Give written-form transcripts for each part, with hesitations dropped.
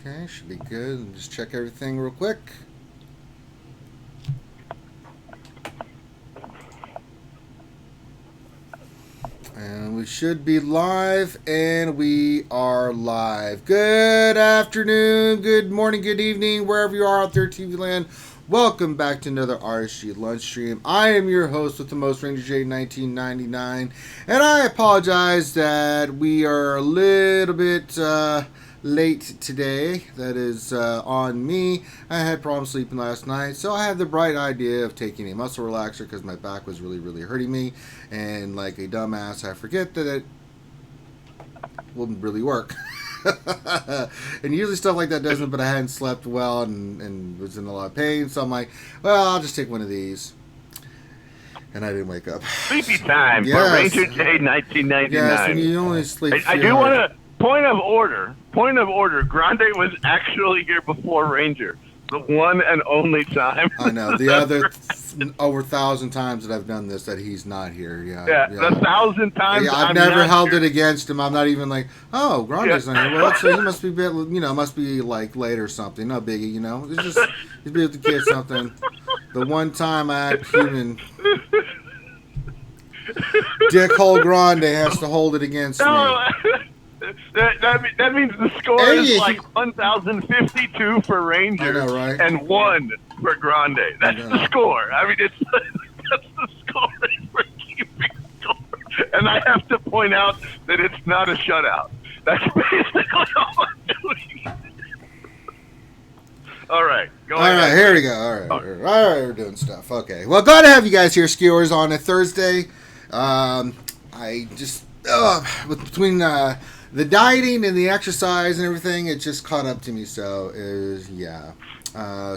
Okay, should be good. Just check everything real quick. And we should be live, and we are live. Good afternoon, good morning, good evening, wherever you are out there, TV land. Welcome back to another RSG Lunch Stream. I am your host with the most, Ranger J 1999, and I apologize that we are a little bit late today. That is on me. I had problems sleeping last night, so I had the bright idea of taking a muscle relaxer because my back was really hurting me, and like a dumbass, I forget that it wouldn't really work. And usually stuff like that doesn't, but I hadn't slept well and was in a lot of pain, so I'm like, well, I'll just take one of these. And I didn't wake up. Sleepy time for Ranger J 1999. Yes, and you only sleep. I do want to point of order. Grande was actually here before Ranger, the one and only time. I know the other over 1,000 times that I've done this that he's not here. Yeah. The 1,000 times. Yeah, I've never held it against him. I'm not even like, oh, Grande's not here. Well, so he must be, must be like late or something. No biggie, It's just he's be with the kids something. The one time I had human. Dickhole Grande has to hold it against me. That means the score is like 1,052 for Ranger, I know, right? and 1 for Grande. That's the score. I mean, that's the score for keeping score. And I have to point out that it's not a shutout. That's basically all I'm doing. All right, go ahead. All right, here we go. All right, we're doing stuff. Okay, well, glad to have you guys here, Skewers, on a Thursday. I just between the dieting and the exercise and everything, it just caught up to me. So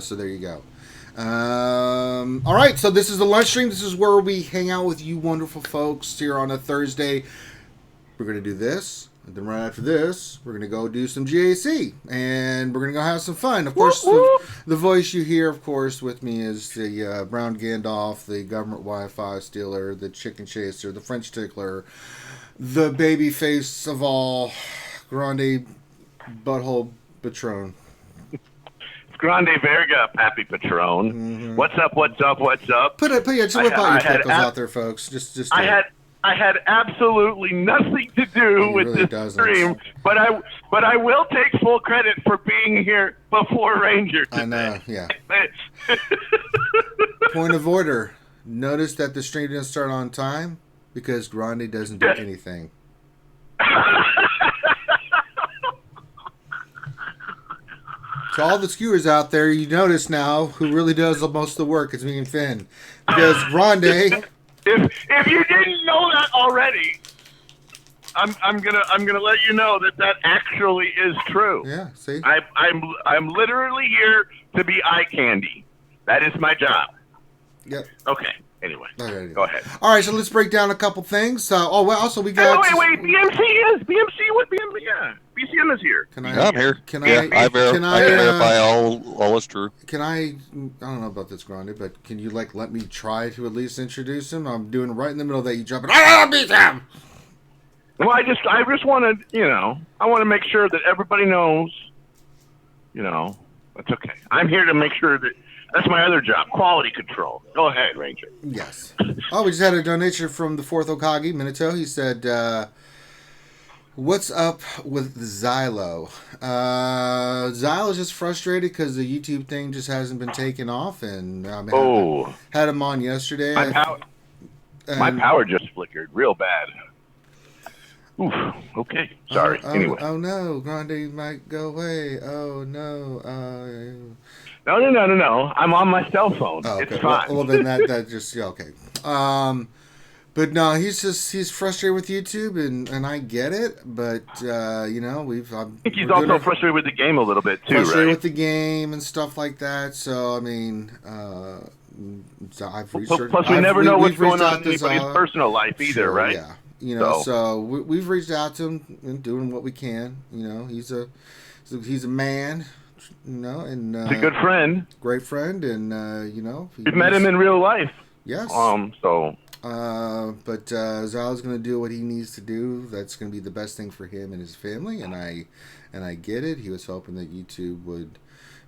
so there you go. All right, so this is the lunch stream. This is where we hang out with you wonderful folks here on a Thursday. We're gonna do this, and then right after this, we're gonna go do some GAC, and we're gonna go have some fun. Of course, the voice you hear, of course, with me is the Brown Gandalf, the government Wi-Fi stealer, the chicken chaser, the French tickler, the baby face of all, Grande Butthole Patron. Grande Verga, Pappy Patron. Mm-hmm. What's up? Put your pickles out there, folks. I had absolutely nothing to do with this stream, but I will take full credit for being here before Ranger today. I know, yeah. Point of order. Notice that the stream didn't start on time because Grande doesn't do anything. So all the skewers out there, you notice now who really does most of the work is me and Finn, because Grande. If you didn't know that already, I'm gonna let you know that actually is true. Yeah, see, I'm literally here to be eye candy. That is my job. Yep. Okay. Anyway, go ahead. All right, so let's break down a couple things. Also we got. Hey, wait. BCM is here. I'm here. I verify all is true. Can I don't know about this, Grande, but can you let me try to at least introduce him? I'm doing it right in the middle of that. You jump in. BCM. Well, I just want to, I want to make sure that everybody knows, that's okay. I'm here to make sure that. That's my other job, quality control. Go ahead, Ranger. Yes. Oh, we just had a donation from the 4th Okage, Minato. He said, what's up with Xylo? Xylo's just frustrated because the YouTube thing just hasn't been taken off. And I had him on yesterday. My power just flickered real bad. Oof. Okay. Sorry. Anyway. Oh, no. Grande might go away. Oh, no. No. I'm on my cell phone. Oh, okay. It's fine. Well, then that just okay. But no, he's frustrated with YouTube, and I get it. But I think he's also frustrated with the game a little bit too, frustrated with the game and stuff like that. So I mean, I've researched. Plus, we never know what's going on in anybody's personal life either, right? Yeah, so we've reached out to him and doing what we can. He's a man. And he's a good friend, great friend, and we've met him in real life. Yes. So But Xylo's going to do what he needs to do. That's going to be the best thing for him and his family, and I get it. He was hoping that YouTube would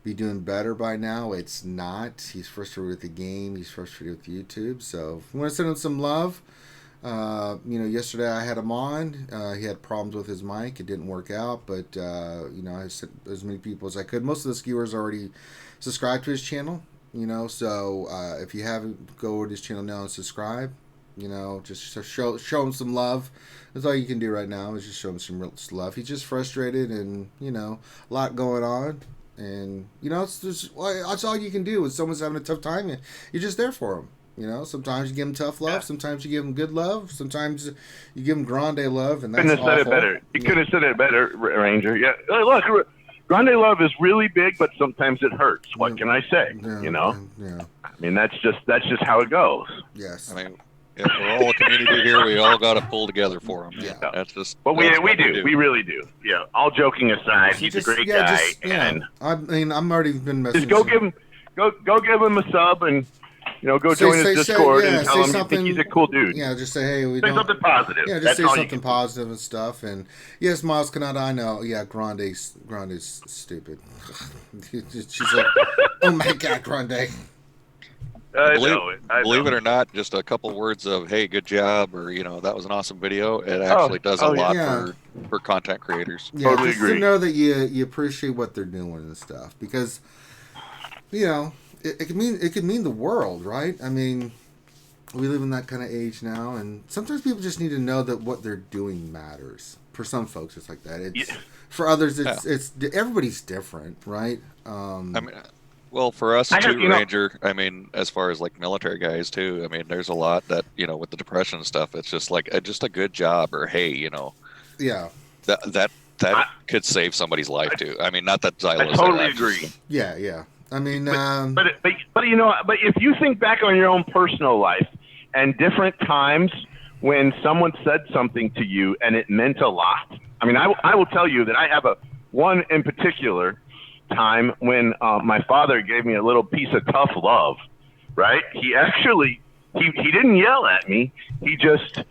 be doing better by now. It's not. He's frustrated with the game. He's frustrated with YouTube. So if we want to send him some love. Yesterday I had him on. He had problems with his mic. It didn't work out, but I sent as many people as I could. Most of the skewers already subscribed to his channel. So if you haven't, go to his channel now and subscribe. Just to show him some love. That's all you can do right now is just show him some real love. He's just frustrated and a lot going on. And that's all you can do when someone's having a tough time. You're just there for them. Sometimes you give them tough love. Sometimes you give them good love. Sometimes you give them grande love, and that's couldn't have said it better. You could have said it better, Ranger. Yeah, look, grande love is really big, but sometimes it hurts. What can I say? Yeah. I mean, that's just how it goes. Yes. I mean, if we're all a community here, we all got to pull together for them. Yeah. That's just. But we do. We really do. Yeah. All joking aside, he's a great guy. And I'm already been messaging. Just go give him a sub and. Go join his Discord and tell him you think he's a cool dude. Yeah, just say, hey, say something positive. Yeah, just say something positive and stuff. And yes, Miles Canada, I know. Yeah, Grande's stupid. She's like, oh my God, Grande. Believe it or not, just a couple words of hey, good job, or that was an awesome video. It actually does a lot for content creators. Yeah, totally just agree. To know that you appreciate what they're doing and stuff, because it could mean the world, right? I mean, we live in that kind of age now, and sometimes people just need to know that what they're doing matters. For some folks, it's like that. For others, it's everybody's different, right? Well, for us too, Ranger. I mean, as far as like military guys too. I mean, there's a lot that with the depression stuff. It's just like just a good job, or hey, Yeah. That could save somebody's life too. I mean, not that Xylo. I totally agree. Yeah. I mean, but if you think back on your own personal life and different times when someone said something to you and it meant a lot. I mean, I will tell you that I have one in particular time when my father gave me a little piece of tough love. Right? He actually he didn't yell at me. He just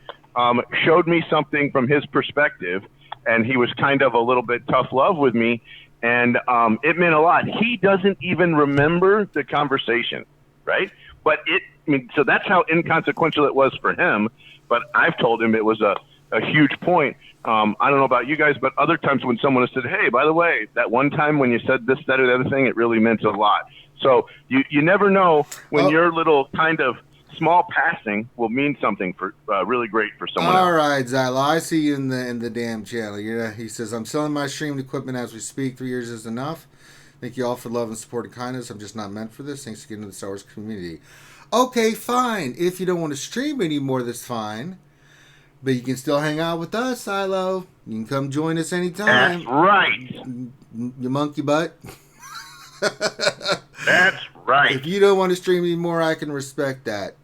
showed me something from his perspective, and he was kind of a little bit tough love with me. And it meant a lot. He doesn't even remember the conversation, right? But so that's how inconsequential it was for him. But I've told him it was a huge point. I don't know about you guys, but other times when someone has said, hey, by the way, that one time when you said this, that, or the other thing, it really meant a lot. So you never know when your little kind of small passing will mean something for really great for someone else. All right, Xylo, I see you in the damn channel. He says, I'm selling my streaming equipment as we speak. 3 years is enough. Thank you all for love and support and kindness. I'm just not meant for this. Thanks for getting into the Star Wars community. Okay, fine. If you don't want to stream anymore, that's fine. But you can still hang out with us, Xylo. You can come join us anytime. That's right. You monkey butt. That's right. If you don't want to stream anymore, I can respect that.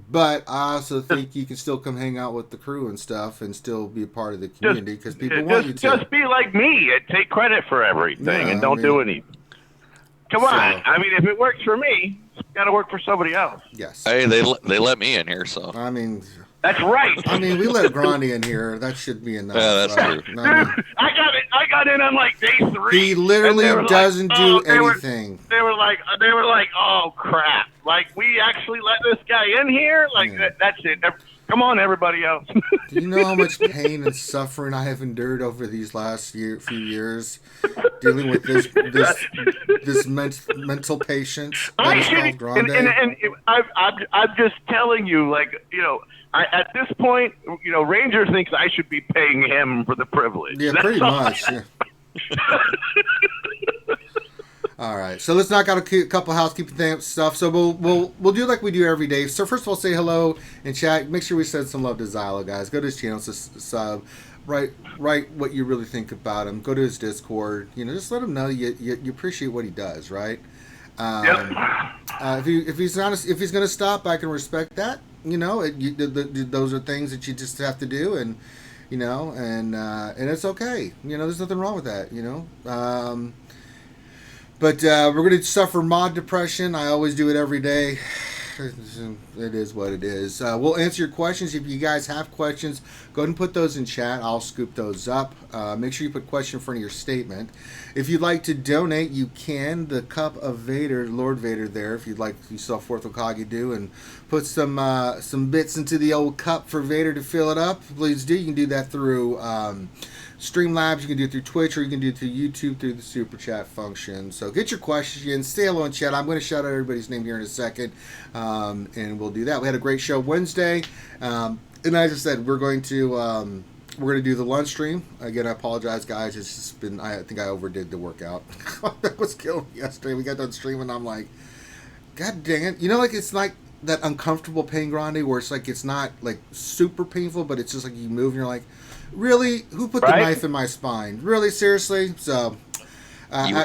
But I also think you can still come hang out with the crew and stuff and still be a part of the community because people want you to. Just be like me and take credit for everything and don't do anything. Come on. I mean, if it works for me, it's got to work for somebody else. Yes. Hey, they let me in here, so. I mean... That's right. I mean, we let Grande in here. That should be enough. Yeah, that's true. Dude, I got in on like day 3. He literally doesn't do anything. They were like, oh crap! Like we actually let this guy in here. Like that's it. Come on, everybody else. Do you know how much pain and suffering I have endured over these last few years dealing with this mental patience that is called Grande? And I'm just telling you, like at this point, Ranger thinks I should be paying him for the privilege. Yeah, pretty much. Yeah. All right, so let's knock out a couple housekeeping stuff. So we'll do like we do every day. So first of all, say hello and chat. Make sure we send some love to Xylo, guys. Go to his channel, sub. Write what you really think about him. Go to his Discord. Just let him know you appreciate what he does, right? If he's going to stop, I can respect that. Those are things that you just have to do, and and it's okay. There's nothing wrong with that. But we're going to suffer mod depression. I always do it every day. it is what it is. We'll answer your questions. If you guys have questions, go ahead and put those in chat. I'll scoop those up. Make sure you put question in front of your statement. If you'd like to donate, you can. The Cup of Vader, Lord Vader there, if you'd like, you saw Fourth Okage do, and put some bits into the old cup for Vader to fill it up, please do. You can do that through Streamlabs, you can do it through Twitch, or you can do it through YouTube through the Super Chat function. So get your questions in. Stay hello in chat. I'm going to shout out everybody's name here in a second, and we'll do that. We had a great show Wednesday, and as I said, we're going to do the lunch stream. Again, I apologize, guys. It's just been, I think I overdid the workout. That was killing me yesterday. We got done streaming, and I'm like, God dang it. You know, like, it's like that uncomfortable pain, Grande, where it's like, it's not like super painful, but it's just like you move and you're like, really? Who put the knife in my spine? Really? Seriously? So, you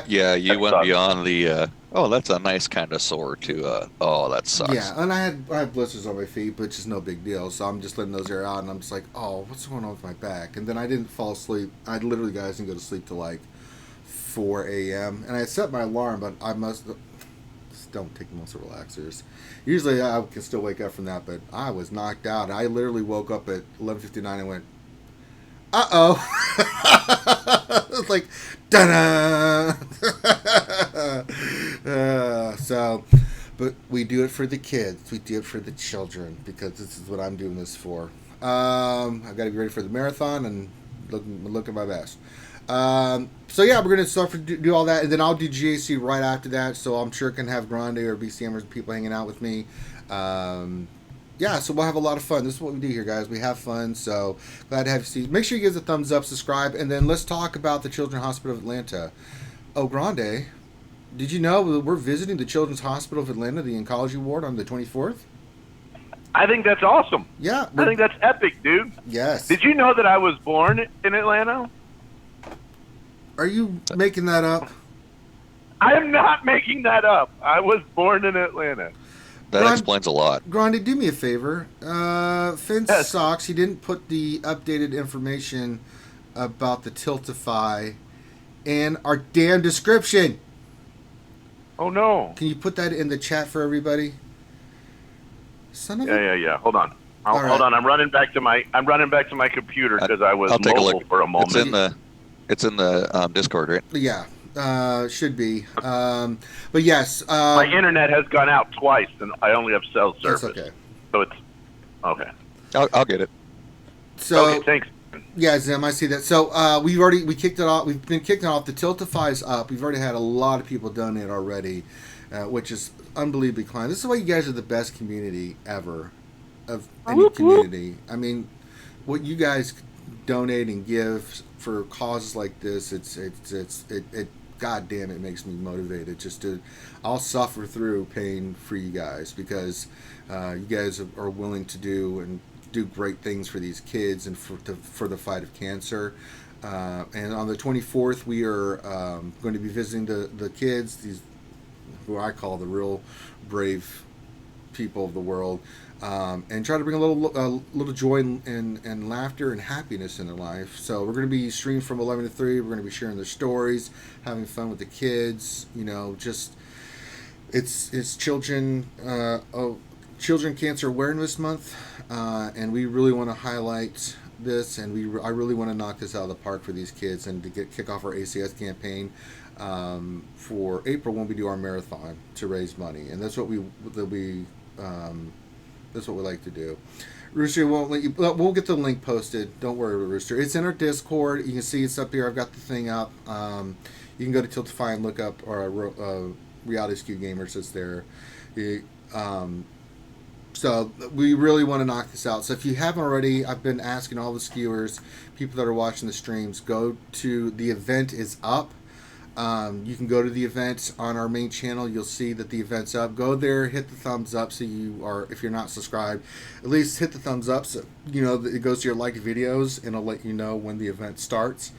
went beyond the, that's a nice kind of sore to, that sucks. Yeah, and I had blisters on my feet, but it's just no big deal. So I'm just letting those air out, and I'm just like, oh, what's going on with my back? And then I didn't fall asleep. I literally, guys, didn't go to sleep till like 4 a.m. And I set my alarm, but I must... Don't take muscle relaxers. Usually I can still wake up from that, but I was knocked out. I literally woke up at 11:59 and went, uh-oh. It's like, da-da. But we do it for the kids. We do it for the children, because this is what I'm doing this for. I've got to be ready for the marathon and looking my best. So yeah, we're going to start to do all that, and then I'll do GAC right after that, so I'm sure I can have Grande or BCMers people hanging out with me. Yeah, so we'll have a lot of fun. This is what we do here, guys. We have fun, so glad to have you see. Make sure you give us a thumbs up, subscribe, and then let's talk about the Children's Hospital of Atlanta. Oh, Grande, did you know we're visiting the Children's Hospital of Atlanta, the oncology ward, on the 24th? I think that's awesome. Yeah. I think that's epic, dude. Yes. Did you know that I was born in Atlanta? Are you making that up? I am not making that up. I was born in Atlanta. That explains a lot. Grande, do me a favor. Finn sucks. He didn't put the updated information about the Tiltify in our damn description. Oh no! Can you put that in the chat for everybody? Son of Yeah. Hold on. Hold on. I'm running back to my computer because I was mobile for a moment. It's in the Discord, right? Yeah. Should be. But yes. My internet has gone out twice, and I only have cell service. That's okay. So it's okay. I'll get it. So okay, thanks. Yeah, Zim, I see that. So we kicked it off. We've been kicking off. The Tiltify's up. We've already had a lot of people donate already, which is unbelievably kind. This is why you guys are the best community ever of any community. I mean, what you guys donate and give for causes like this, it God damn, it makes me motivated I'll suffer through pain for you guys, because you guys are willing to do great things for these kids and for the fight of cancer. And on the 24th, we are going to be visiting the kids, these who I call the real brave people of the world, and try to bring a little joy and laughter and happiness in their life. So we're going to be streaming from 11 to 3. We're going to be sharing their stories, having fun with the kids. You know, just it's Children Cancer Awareness Month, and we really want to highlight this, and I really want to knock this out of the park for these kids, and to kick off our ACS campaign for April when we do our marathon to raise money, and that's what we like to do. Rooster won't let you. We'll get the link posted. Don't worry, Rooster. It's in our Discord. You can see it's up here. I've got the thing up. You can go to Tiltify and look up our Reality Skewed Gamers. It's there. So we really want to knock this out. So if you haven't already, I've been asking all the skewers, people that are watching the streams, go to the event is up. You can go to the event on our main channel. You'll see that the event's up. Go there, hit the thumbs up, so you are, if you're not subscribed, at least hit the thumbs up so you know that it goes to your liked videos, and it'll let you know when the event starts.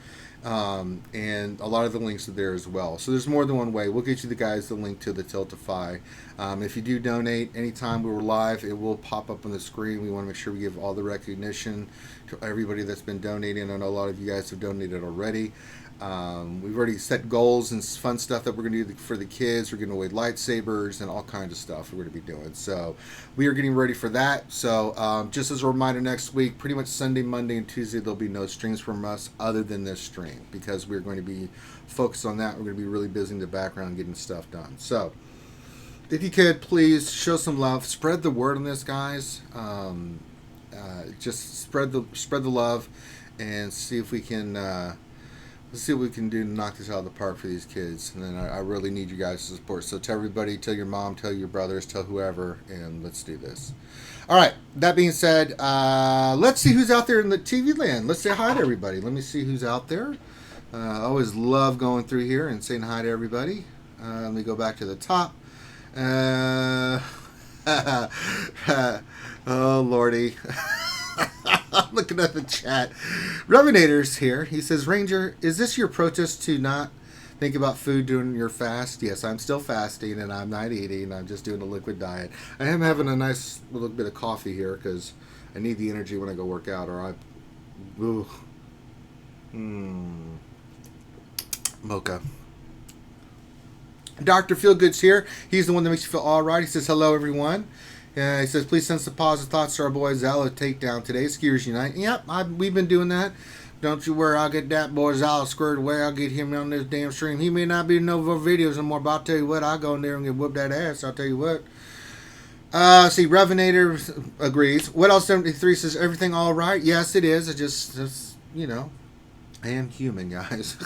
And a lot of the links are there as well. So there's more than one way. We'll get you the guys the link to the Tiltify. If you do donate anytime we were live, it will pop up on the screen. We want to make sure we give all the recognition to everybody that's been donating. I know a lot of you guys have donated already. We've already set goals and fun stuff that we're going to do for the kids. We're giving away lightsabers and all kinds of stuff we're going to be doing. So we are getting ready for that. So just as a reminder, next week, pretty much Sunday, Monday, and Tuesday, there'll be no streams from us other than this stream because we're going to be focused on that. We're going to be really busy in the background getting stuff done. So if you could, please show some love. Spread the word on this, guys. Just spread the love and see if we can... let's see what we can do to knock this out of the park for these kids. And then I really need you guys to support. So tell everybody, tell your mom, tell your brothers, tell whoever, and let's do this. All right. That being said, let's see who's out there in the TV land. Let's say hi to everybody. Let me see who's out there. I always love going through here and saying hi to everybody. Let me go back to the top. Oh, Lordy. I'm looking at the chat. Revenator's here. He says, Ranger, is this your protest to not think about food during your fast? Yes, I'm still fasting and I'm not eating. I'm just doing a liquid diet. I am having a nice little bit of coffee here because I need the energy when I go work out or mocha. Dr. Feelgood's here. He's the one that makes you feel all right. He says, hello, everyone. He says, please send some positive thoughts to our boy Xylo takedown today. Skewers Unite. Yep, we've been doing that. Don't you worry, I'll get that boy Xylo squared away. I'll get him on this damn stream. He may not be in no videos anymore, but I'll tell you what, I'll go in there and get whooped that ass. I'll tell you what. See, Revenator agrees. What else? 73 says, everything all right? Yes, it is. It just you know, I am human, guys.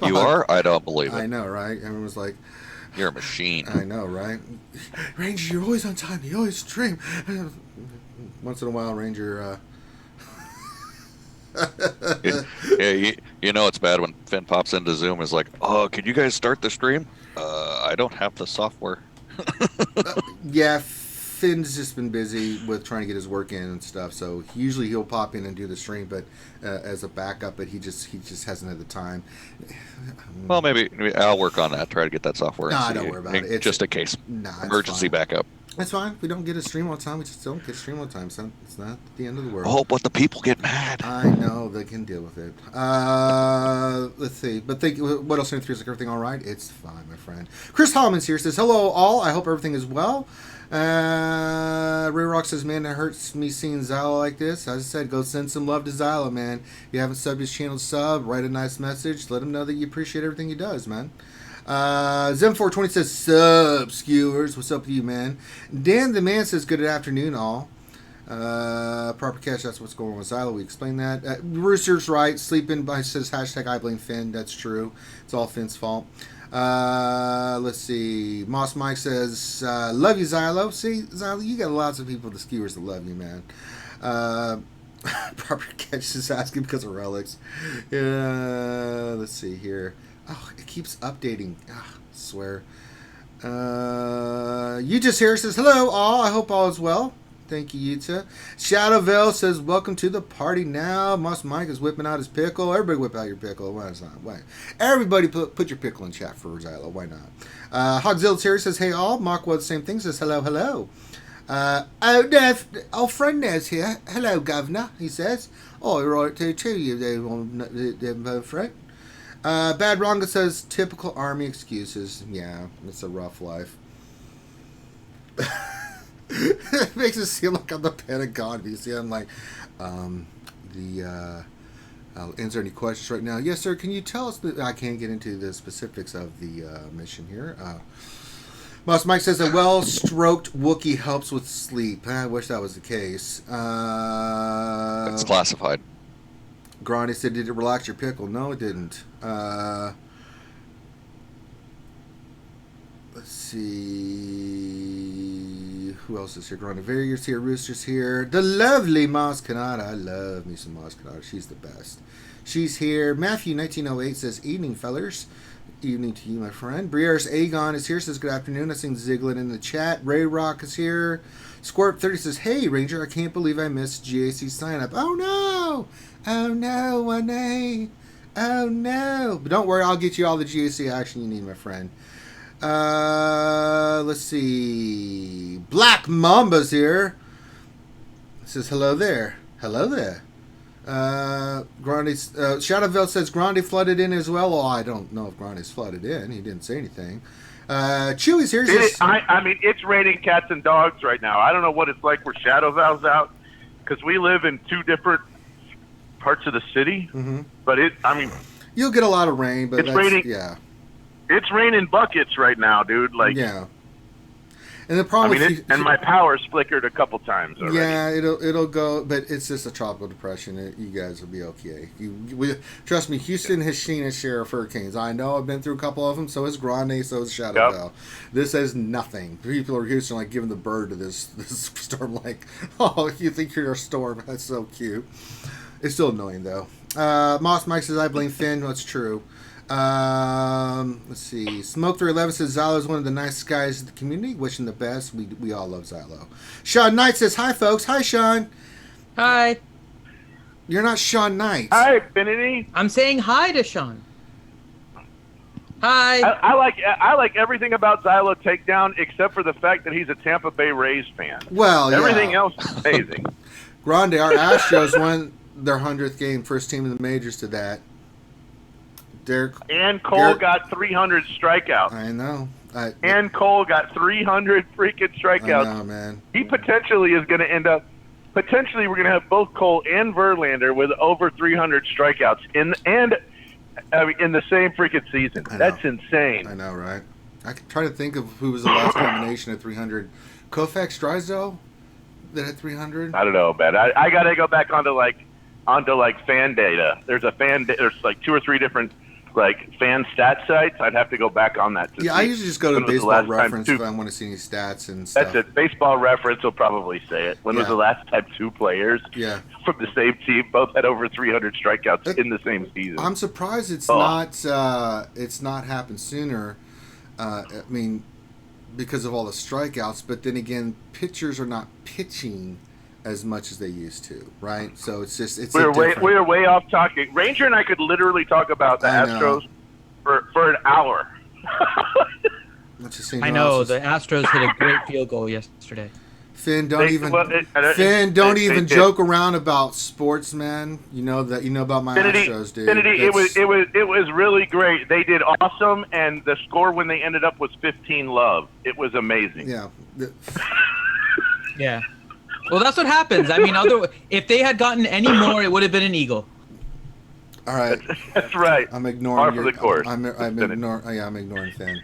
You are? I don't believe it. I know, right? Everyone was like, you're a machine. I know, right? Ranger, you're always on time. You always stream. Once in a while, Ranger... you know it's bad when Finn pops into Zoom and is like, oh, can you guys start the stream? I don't have the software. Yeah, Finn's just been busy with trying to get his work in and stuff, so usually he'll pop in and do the stream, but as a backup, but he just hasn't had the time. Well, maybe I'll work on that. Try to get that software. Nah, don't worry about it. Just in case. Nah, emergency backup. That's fine. If we don't get a stream all the time, we just don't get a stream all the time. So it's not the end of the world. Oh, but the people get mad. I know. They can deal with it. Let's see. But what else? 73 is like, everything all right? It's fine, my friend. Chris Holman's here. Says, hello, all. I hope everything is well. Ray Rock says, man, it hurts me seeing Xylo like this. As I said, go send some love to Xylo, man. If you haven't subbed his channel, sub. Write a nice message. Let him know that you appreciate everything he does, man. Zem420 says, sub, skewers. What's up with you, man? Dan the Man says, good afternoon, all. Proper catch, that's what's going on with Xylo. We explained that. Rooster's right. Sleeping by says, hashtag I blame Finn. That's true. It's all Finn's fault. Let's see. Moss Mike says, love you, Xylo. See, Xylo, you got lots of people, the skewers, that love you, man. Proper catch is asking because of relics. Let's see here. Oh, it keeps updating. I swear. You just here says, hello, all. I hope all is well. Thank you, Yuta. Shadowville says, welcome to the party now. Moss Mike is whipping out his pickle. Everybody whip out your pickle. Why not? Why? Everybody put your pickle in chat for Xylo. Why not? Hogzilla Terry says, hey, all. Mockwood, same thing, says, hello, hello. Old friend Nez here. Hello, governor, he says. Oh, you're right to you there on Frank. Bad Ronga says, typical army excuses. Yeah, it's a rough life. It makes it seem like I'm the Pentagon. You see, I'm like, I'll answer any questions right now. Yes, sir. Can you tell us? I can't get into the specifics of the mission here. Moss Mike says, a well-stroked Wookiee helps with sleep. I wish that was the case. It's classified. Grande said, did it relax your pickle? No, it didn't. Let's see. Who else is here? Growing Varier's here. Rooster's here. The lovely Maz Kanata. I love me some Maz Kanata. She's the best. She's here. Matthew 1908 says, evening, fellers. Evening to you, my friend. Briare's Aegon is here. Says, good afternoon. I seen Ziglin in the chat. Ray Rock is here. Squirt30 says, hey, Ranger, I can't believe I missed GAC sign-up. Oh, no. Oh, no, 1A. Oh, no. But don't worry. I'll get you all the GAC action you need, my friend. Let's see. Black Mamba's here. Says hello there. Hello there. Shadowville says Grande flooded in as well. Oh, I don't know if Grande's flooded in. He didn't say anything. Chewy's here. I mean, it's raining cats and dogs right now. I don't know what it's like where Shadowville's out because we live in two different parts of the city. Mm-hmm. But you'll get a lot of rain, but it's raining. Yeah. It's raining buckets right now, dude. Like, yeah. And the problem, and my power's flickered a couple times already. Yeah, it'll go, but it's just a tropical depression. You guys will be okay. Trust me, Houston has seen its share of hurricanes. I know. I've been through a couple of them. So has Grande. So has Shadowville. Yep. This has nothing. People are Houston like giving the bird to this storm. Like, oh, you think you're a storm? That's so cute. It's still annoying though. Moss Mike says I blame Finn. That's true. Let's see. Smoke 311 says Xylo is one of the nicest guys in the community. Wishing the best. We all love Xylo. Sean Knight says hi, folks. Hi, Sean. Hi. You're not Sean Knight. Hi, Infinity. I'm saying hi to Sean. Hi. I like everything about Xylo Takedown except for the fact that he's a Tampa Bay Rays fan. Well, yeah. Everything else is amazing. Grande, our Astros won their 100th game, first team in the majors to that. And Cole got 300 strikeouts. I know. And Cole got 300 freaking strikeouts. I know, man. He potentially is going to end up. Potentially, we're going to have both Cole and Verlander with over 300 strikeouts in the same freaking season. That's insane. I know, right? I could try to think of who was the last combination at 300. Koufax, Drysdale that had 300. I don't know, man. I got to go back onto fan data. There's like 2 or 3 different fan stat sites. I'd have to go back on that. I usually just go to Baseball Reference if I want to see any stats and stuff. That's it. Baseball Reference will probably say it. When was the last time 2 players from the same team both had over 300 strikeouts in the same season? I'm surprised it's not happened sooner. I mean, because of all the strikeouts. But then again, pitchers are not pitching as much as they used to, right? So we're way off talking. Ranger and I could literally talk about the Astros for an hour. I know the Astros hit a great field goal yesterday. Finn, don't even joke around about sports, man. You know about my Astros, dude. It was really great. They did awesome, and the score when they ended up was 15-love. It was amazing. Yeah. Yeah. Well, that's what happens. I mean, if they had gotten any more, it would have been an eagle. All right. That's right. I'm ignoring the course. I'm ignoring Finn.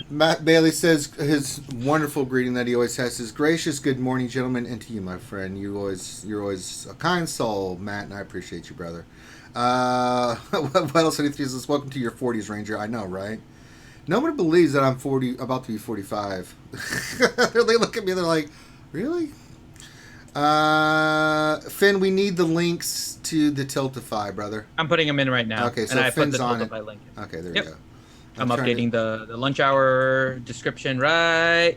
Matt Bailey says his wonderful greeting that he always has is gracious good morning, gentlemen, and to you, my friend. You're always a kind soul, Matt, and I appreciate you, brother. What else? Anything says welcome to your 40s, Ranger. I know, right? Nobody believes that I'm about to be 45. They look at me, they're like, really? Finn, we need the links to the Tiltify, brother. I'm putting them in right now. Okay, so Finn's on it. Link in. Okay, there you go. I'm updating the lunch hour description right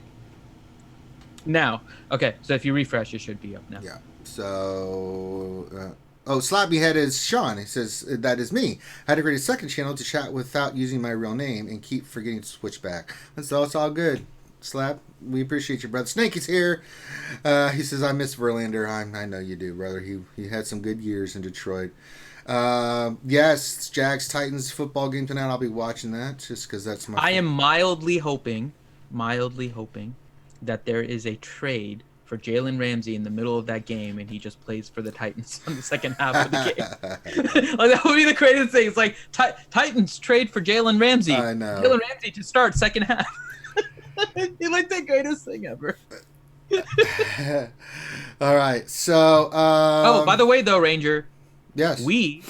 now. Okay, so if you refresh, it should be up now. Yeah. So... Slap Me Head is Sean. He says, that is me. I had to create a second channel to chat without using my real name and keep forgetting to switch back. And so it's all good. Slap, we appreciate you, brother. Snake is here. He says, I miss Verlander. I know you do, brother. He had some good years in Detroit. Yes, Jags Titans football game tonight. I'll be watching that just because that's my... I am mildly hoping that there is a trade for Jalen Ramsey in the middle of that game, and he just plays for the Titans on the second half of the game. Like, that would be the craziest thing. It's like Titans trade for Jalen Ramsey. I know. Jalen Ramsey to start second half. It's like the greatest thing ever. All right, so... by the way, though, Ranger. Yes. We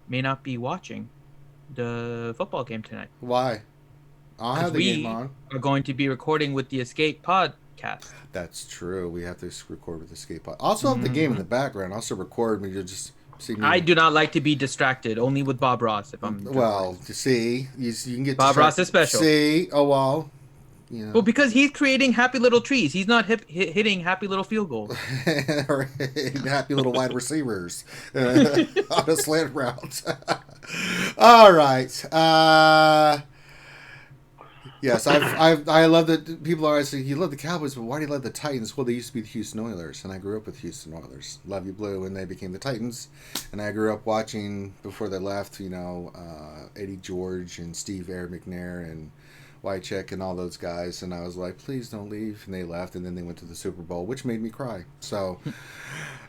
may not be watching the football game tonight. Why? I'll have the game on. Are going to be recording with the Escape podcast. That's true. We have to record with the Escape pod. Also have the game in the background. Also record me to just see me. I do not like to be distracted. Only with Bob Ross. If I'm see, you can get Bob Ross is special. See, well. You know. Well, because he's creating happy little trees. He's not hitting happy little field goals. Or happy little wide receivers on a slant route. All right. Yes, I love that people are saying you love the Cowboys, but why do you love the Titans? Well, they used to be the Houston Oilers, and I grew up with Houston Oilers. Love you, Blue, and they became the Titans. And I grew up watching before they left. Eddie George and Steve Air McNair and Wycheck and all those guys, and I was like, please don't leave, and they left, and then they went to the Super Bowl, which made me cry. So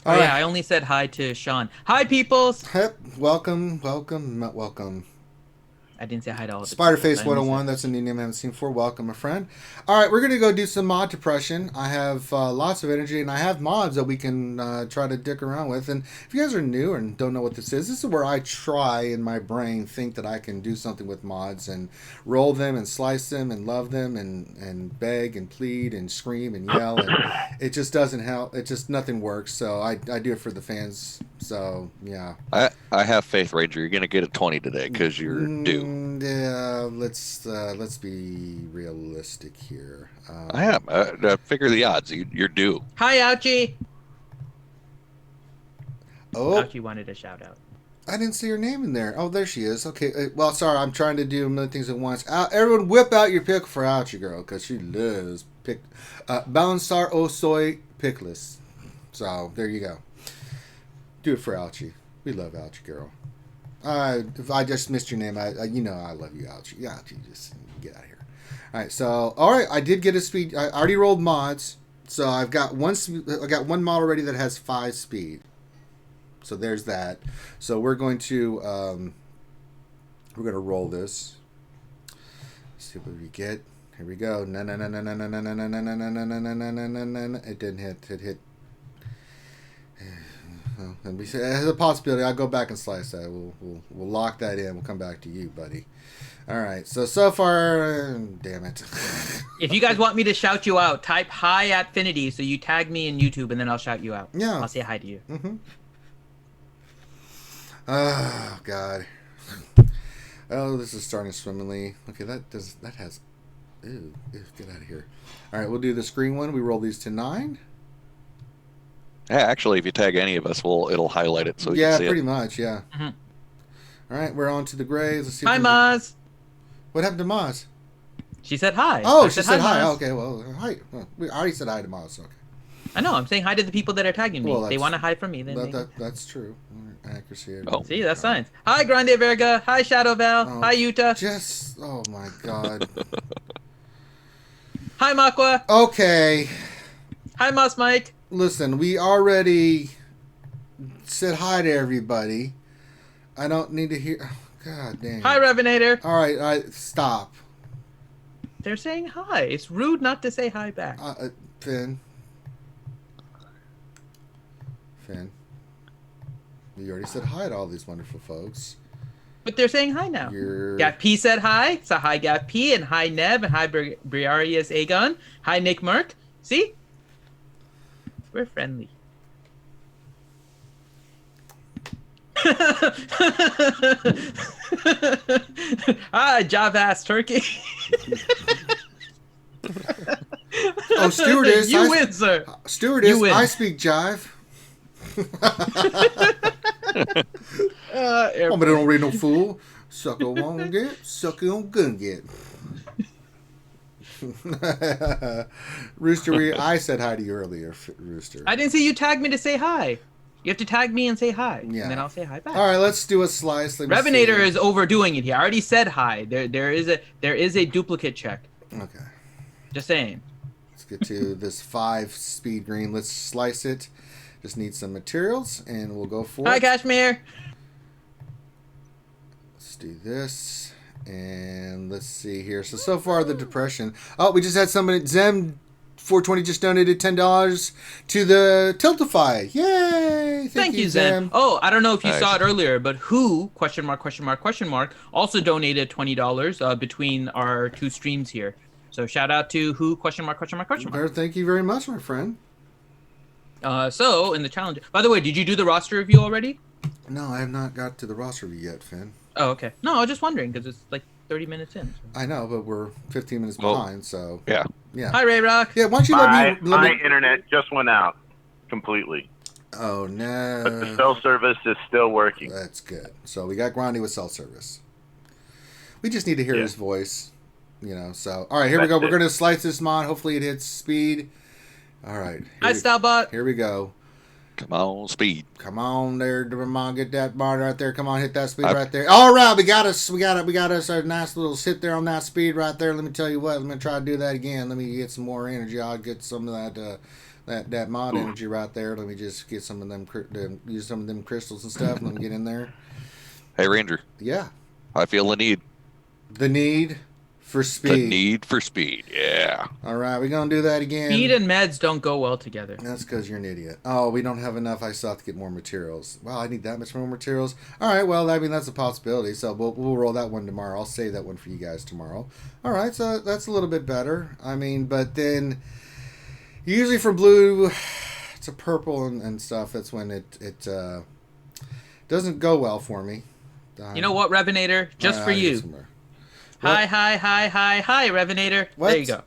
yeah, I only said hi to Sean. Hi, peoples. Welcome. I didn't say hi to all of the Spiderface 101, that's a new name I haven't seen before. Welcome, my friend. All right, we're going to go do some mod depression. I have lots of energy, and I have mods that we can try to dick around with. And if you guys are new and don't know what this is where I try in my brain think that I can do something with mods and roll them and slice them and love them and beg and plead and scream and yell. And it just doesn't help. It just, nothing works. So I do it for the fans. So, yeah. I have faith, Ranger. You're going to get a 20 today because you're due. Yeah, let's be realistic here. I am. Figure the odds. You're due. Hi, Ouchie. Oh, Ouchie wanted a shout out. I didn't see her name in there. Oh, there she is. Okay. Well, sorry, I'm trying to do a million things at once. Everyone, whip out your pickle for Ouchie girl because she loves Balansar o soy pickless. So there you go. Do it for Ouchie. We love Ouchie girl. If I just missed your name, I love you, Ouchie. Yeah, Ouchie, just get out of here. All right, I did get a speed. I already rolled mods, so I've got one. I got one mod already that has 5 speed. So there's that. So we're going to roll this. Let's see what we get. Here we go. No. It didn't hit. It hit. And we say it has a possibility. I'll go back and slice that. We'll lock that in. We'll come back to you, buddy. All right. So far, damn it. If you guys want me to shout you out, type hi at Finity so you tag me in YouTube and then I'll shout you out. Yeah. I'll say hi to you. Mm-hmm. Oh God. Oh, this is starting swimmingly. Okay, that has. Ew, get out of here. All right, we'll do the screen one. We roll these to 9. Yeah, actually, if you tag any of us, it'll highlight it so we can see it. Yeah, pretty much, yeah. Mm-hmm. All right, we're on to the grays. Let's see. Hi, Maz. What happened to Maz? She said hi. Oh, she said hi. Okay, well, hi. Well, we already said hi to Maz. Okay. I know. I'm saying hi to the people that are tagging me. They want to hi from me. Then that's true. Accuracy. Oh. See, that's science. Hi, Grande Verga. Hi, Shadow Val. Hi, Utah. Oh my God. Hi, Makwa. Okay. Hi, Moss Mike. Listen, we already said hi to everybody. I don't need to hear. Oh, God dang. Hi, Revenator. All right, stop. They're saying hi. It's rude not to say hi back. Finn. You already said hi to all these wonderful folks. But they're saying hi now. Gat P said hi. So hi, Gat P, and hi, Neb, and hi, Briarius Aegon. Hi, Nick Merck. See? We're friendly. Hi, Javass Turkey. Oh, stewardess. You win, sir. Stewardess, you win. I speak jive. But don't read no fool. Sucker won't get, sucker on gun get. Rooster, I said hi to you earlier, Rooster. I didn't see you tag me to say hi. You have to tag me and say hi, and then I'll say hi back. All right, let's do a slice. Revenator is overdoing it here. I already said hi. There is a duplicate check. Okay. Just saying. Let's get to this 5 speed green. Let's slice it. Just need some materials, and we'll go for it. Hi, Kashmir. Let's do this, and let's see here. So far, the depression. Oh, we just had somebody, Zem 420 just donated $10 to the Tiltify. Yay! Thank you, Zen. Oh, I don't know if you saw it earlier, but who, question mark, also donated $20 between our two streams here. So shout out to who, question mark. Thank you very much, my friend. So, in the challenge... By the way, did you do the roster review already? No, I have not got to the roster review yet, Finn. Oh, okay. No, I was just wondering, because it's like 30 minutes in. So. I know, but we're 15 minutes behind, so... Yeah. Hi, Ray Rock. Yeah, why don't you let me... My internet just went out completely. Oh, no. But the cell service is still working. That's good. So we got Grandy with cell service. We just need to hear his voice, so... All right, here we go. We're going to slice this mod. Hopefully it hits speed. All right. Hi, Stylebot. Here we go. Come on, speed. Come on there, Ramon. Get that bar right there. Come on, hit that speed right there. All right, we got us. We got us a nice little sit there on that speed right there. Let me tell you what. Let me try to do that again. Let me get some more energy. I'll get some of that mod energy right there. Let me just get some of them, use some of them crystals and stuff. Let me get in there. Hey, Ranger. Yeah. I feel the need. The need for speed. The need for speed, yeah. All right, we're going to do that again. Speed and meds don't go well together. That's because you're an idiot. Oh, we don't have enough. I still have to get more materials. Wow, I need that much more materials. All right, well, I mean, that's a possibility. So we'll roll that one tomorrow. I'll save that one for you guys tomorrow. All right, so that's a little bit better. I mean, but then usually from blue to purple and stuff, that's when it doesn't go well for me. You know what, Revenator? Just for you. Hi, Revenator. What? There you go.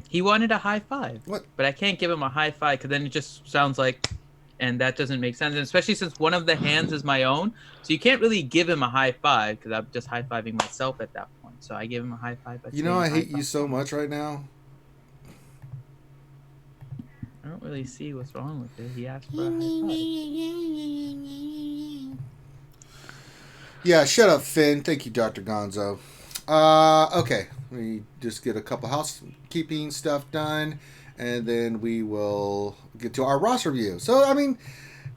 He wanted a high five. What? But I can't give him a high five because then it just sounds like, and that doesn't make sense. And especially since one of the hands is my own, so you can't really give him a high five because I'm just high fiving myself at that point. So I give him a high five. I hate you so much right now. I don't really see what's wrong with it. He asked for a high five. Yeah, shut up, Finn. Thank you, Dr. Gonzo. Okay, we just get a couple housekeeping stuff done, and then we will get to our roster review. So, I mean,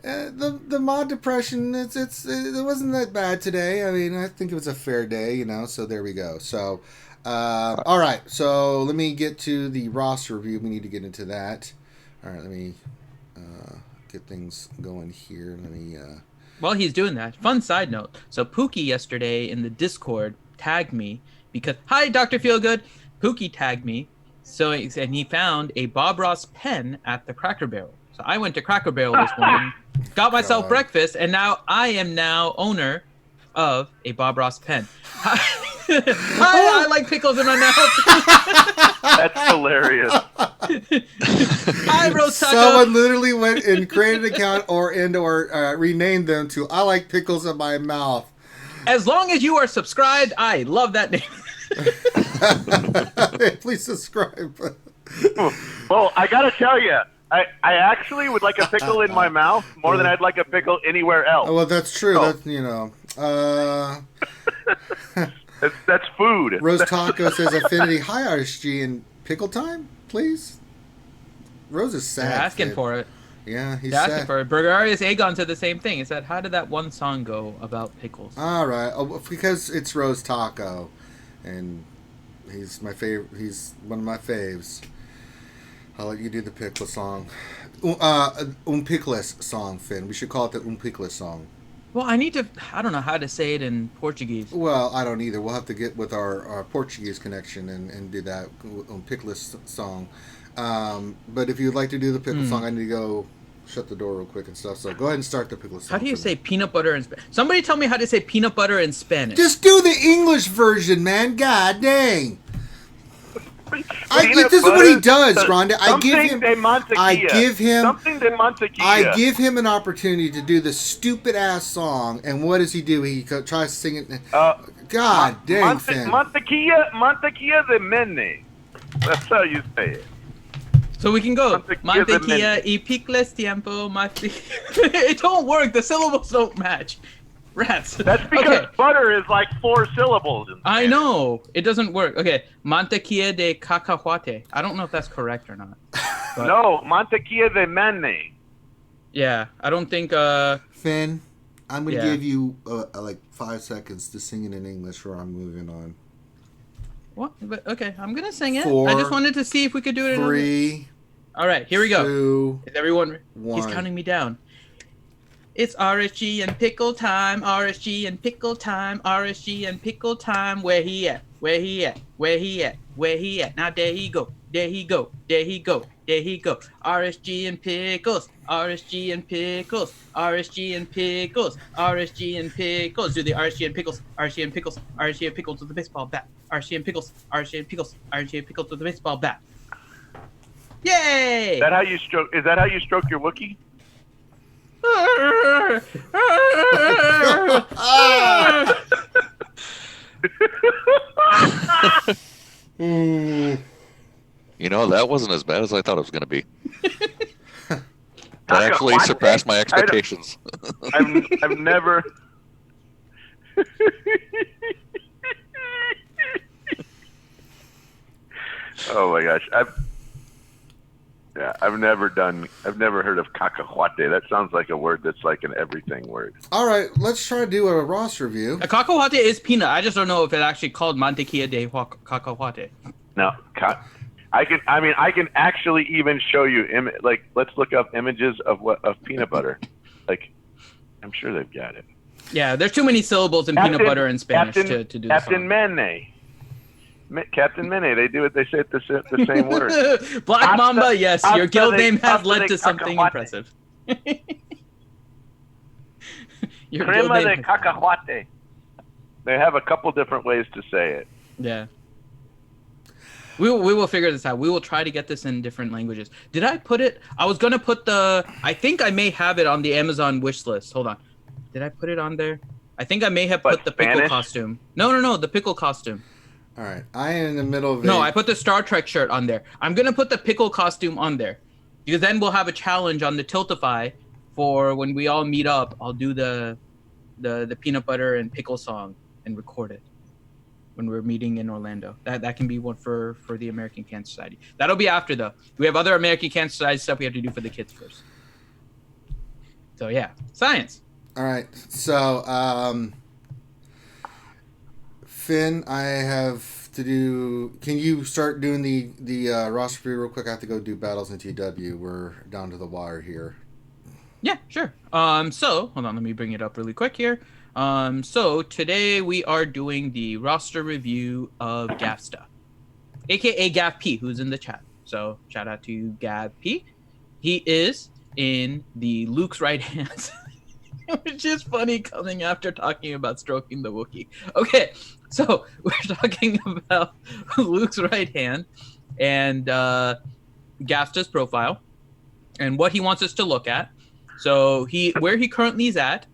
the mod depression, it wasn't that bad today. I mean, I think it was a fair day, so there we go. So, all right, so let me get to the roster review. We need to get into that. All right, let me get things going here. Let me... While he's doing that, fun side note. So Pookie yesterday in the Discord tagged me because, hi, Dr. Feelgood. Pookie tagged me. And he found a Bob Ross pen at the Cracker Barrel. So I went to Cracker Barrel this morning, got myself breakfast, and now I am owner of a Bob Ross pen. Hi, I like pickles in my mouth. That's hilarious. Hi, Rose Taco. Someone literally went and created an account or renamed them to I like pickles in my mouth. As long as you are subscribed, I love that name. Please subscribe. Well, I gotta tell you, I actually would like a pickle in my mouth more than I'd like a pickle anywhere else. Oh, well, that's true. Oh. That's food. Rose Taco says Affinity. Hi, RSG and pickle time, please. Rose is sad. They're asking for it. Yeah, he's They're sad. asking for it. Burgarius Aegon said the same thing. He said, how did that one song go about pickles? All right. Oh, because it's Rose Taco, and he's my favorite. He's one of my faves. I'll let you do the pickle song. Pickles song, Finn. We should call it the Pickles song. Well, I don't know how to say it in Portuguese. Well, I don't either. We'll have to get with our Portuguese connection and do that Pickles song. But if you'd like to do the pickle song, I need to go shut the door real quick and stuff. So go ahead and start the pickle song. How do you say peanut butter in Spanish? Somebody tell me how to say peanut butter in Spanish. Just do the English version, man. God dang. This is what he does, Rhonda. I give him an opportunity to do the stupid ass song, and what does he do? He tries to sing it. God dang, Finn. Mantequilla de mene. That's how you say it. So we can go. Mantequilla y picles tiempo. It don't work. The syllables don't match. Rats. That's because butter is like 4 syllables. I know. It doesn't work. Okay. Mantequilla de cacahuate. I don't know if that's correct or not. But... No, mantequilla de mene. Yeah. I don't think... Finn, I'm going to give you like 5 seconds to sing it in English or I'm moving on. What? But, okay, I'm gonna sing it. 4, I just wanted to see if we could do it. 3. All right, here we go. 2. Is everyone? 1. He's counting me down. It's RSG and pickle time. RSG and pickle time. RSG and pickle time. Where he at? Where he at? Where he at? Where he at? Now there he go. There he go. There he go. There he go. RSG and pickles. RSG and pickles. RSG and pickles. RSG and pickles. Do the RSG and pickles. RSG and pickles. RSG and pickles with the baseball bat. RSG and pickles. RSG and pickles. RSG and pickles with the baseball bat. Yay! Is that how you stroke your Wookiee? You know, that wasn't as bad as I thought it was going to be. That actually surpassed my expectations. I've never. Oh my gosh, I've never heard of cacahuate. That sounds like a word that's like an everything word. All right, let's try to do a Ross review. A cacahuate is peanut. I just don't know if it's actually called mantequilla de cacahuate. No, I can actually even show you let's look up images of peanut butter. Like, I'm sure they've got it. Yeah, there's too many syllables in peanut butter in Spanish to do Captain Mene. Captain Mene, they do it. They say it the same word. Black Mamba, yes, your guild name has led to something impressive. Your Crema de cacahuate. They have a couple different ways to say it. Yeah. We will figure this out. We will try to get this in different languages. Did I put it? I was going to put I think I may have it on the Amazon wish list. Hold on. Did I put it on there? I think I may have put the pickle costume. No, the pickle costume. All right. I am in the middle of No, I put the Star Trek shirt on there. I'm going to put the pickle costume on there. Because then we'll have a challenge on the Tiltify for when we all meet up. I'll do the peanut butter and pickle song and record it when we're meeting in Orlando. That can be one for the American Cancer Society. That'll be after, though. We have other American Cancer Society stuff we have to do for the kids first. So, yeah. Science. All right. So, Finn, I have to do... Can you start doing the roster review real quick? I have to go do battles in TW. We're down to the wire here. Yeah, sure. So, hold on. Let me bring it up really quick here. So today we are doing the roster review of Gavsta, aka Gav P, who's in the chat. So shout out to Gav P. He is in the Luke's right hand, which is funny coming after talking about stroking the Wookiee. Okay, so we're talking about Luke's right hand and Gavsta's profile and what he wants us to look at. So where he currently is at.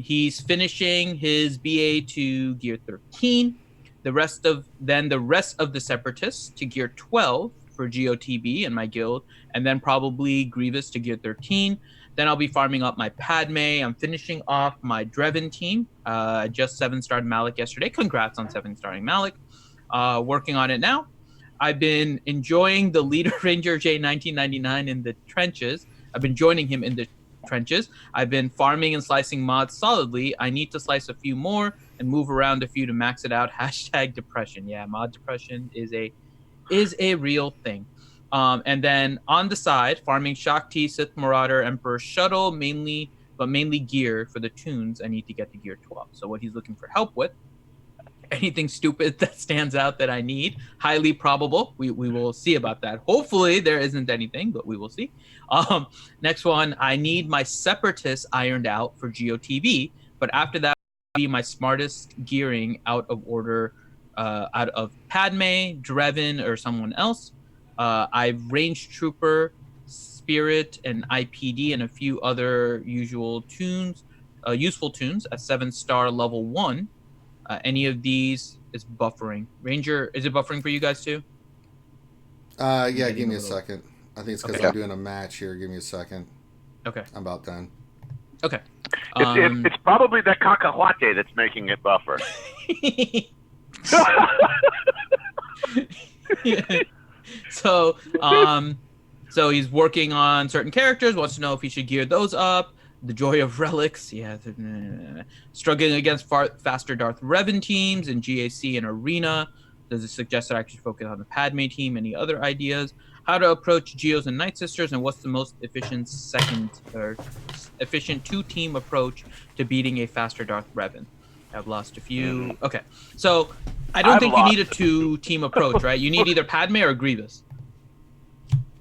He's finishing his BA to gear 13. The rest of the Separatists to gear 12 for GOTB and my guild, and then probably Grievous to gear 13. Then I'll be farming up my Padme. I'm finishing off my Drevin team. Just 7-starred Malik yesterday. Congrats on 7-starring Malik. Working on it now. I've been enjoying the Leader Ranger J1999 in the trenches. I've been joining him in the trenches. I've been farming and slicing mods solidly. I need to slice a few more and move around a few to max it out. # depression. Yeah, mod depression is a real thing. And then on the side, farming Shakti, Sith Marauder, Emperor Shuttle, mainly gear for the tunes. I need to get to gear 12. So what he's looking for help with, anything stupid that stands out that I need, highly probable. We will see about that. Hopefully there isn't anything, but we will see. Next one, I need my Separatists ironed out for GOTV, but after that will be my smartest gearing out of order, out of Padme, Drevin, or someone else. I've Range Trooper, Spirit, and IPD, and a few other useful tunes at 7-star level 1. Any of these is buffering. Ranger, is it buffering for you guys too? Yeah, give me a second. I think it's because I'm doing a match here. Give me a second. Okay. I'm about done. Okay. It's probably the cacahuate that's making it buffer. So he's working on certain characters, wants to know if he should gear those up. The Joy of Relics, struggling against faster Darth Revan teams in GAC and Arena. Does it suggest that I should focus on the Padme team? Any other ideas? How to approach Geos and Night Sisters, and what's the most efficient two-team approach to beating a faster Darth Revan? I've lost a few. Okay, so I don't think you need a two-team approach, right? You need either Padme or Grievous.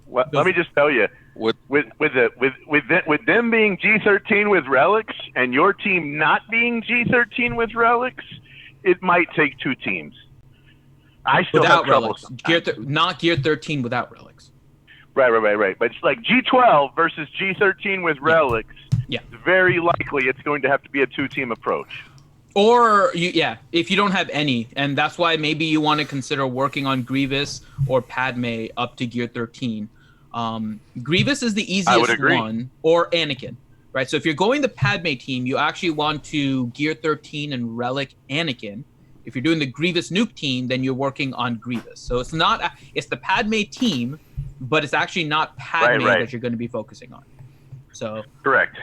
Well, let me just tell you, with them being G13 with relics and your team not being G13 with relics, it might take two teams. I still without have trouble. Relics. Not Gear 13 without relics. Right. But it's like G12 versus G13 with relics. Yeah. Very likely it's going to have to be a two-team approach. Or, if you don't have any, and that's why maybe you want to consider working on Grievous or Padme up to Gear 13. Grievous is the easiest one, or Anakin, right? So if you're going the Padme team, you actually want to Gear 13 and Relic Anakin. If you're doing the Grievous nuke team, then you're working on Grievous. So it's the Padme team, but it's actually not Padme that you're going to be focusing on. So correct.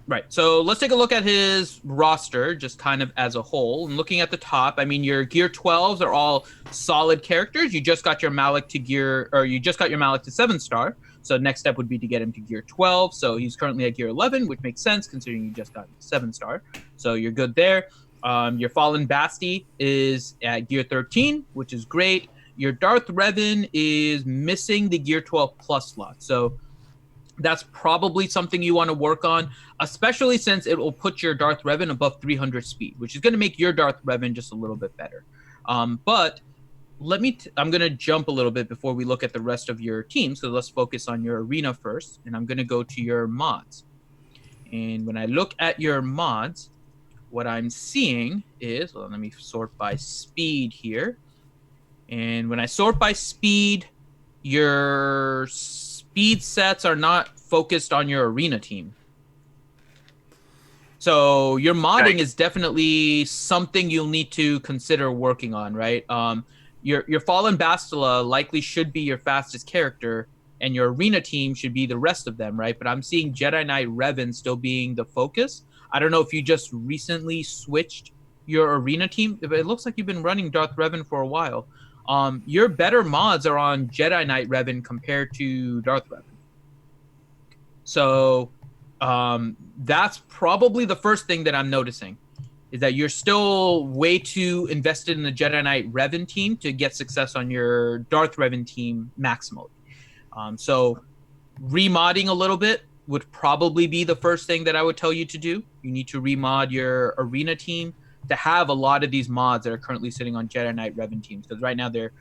Right. So let's take a look at his roster, just kind of as a whole. And looking at the top, I mean, your Gear 12s are all solid characters. You just got your Malak to 7-star. So next step would be to get him to Gear 12. So he's currently at Gear 11, which makes sense considering you just got 7-star. So you're good there. Your Fallen Basti is at Gear 13, which is great. Your Darth Revan is missing the Gear 12 plus slot. So that's probably something you want to work on, especially since it will put your Darth Revan above 300 speed, which is going to make your Darth Revan just a little bit better. But I'm going to jump a little bit before we look at the rest of your team. So let's focus on your arena first, and I'm going to go to your mods. And when I look at your mods, what I'm seeing is, let me sort by speed here. And when I sort by speed, your speed sets are not focused on your arena team. So your modding is definitely something you'll need to consider working on, right? Your Fallen Bastila likely should be your fastest character, and your arena team should be the rest of them, right? But I'm seeing Jedi Knight Revan still being the focus. I don't know if you just recently switched your arena team. It looks like you've been running Darth Revan for a while. Your better mods are on Jedi Knight Revan compared to Darth Revan. So that's probably the first thing that I'm noticing, is that you're still way too invested in the Jedi Knight Revan team to get success on your Darth Revan team maximally. So remodding a little bit would probably be the first thing that I would tell you to do. You need to remod your arena team to have a lot of these mods that are currently sitting on Jedi Knight Revan teams, because right now they're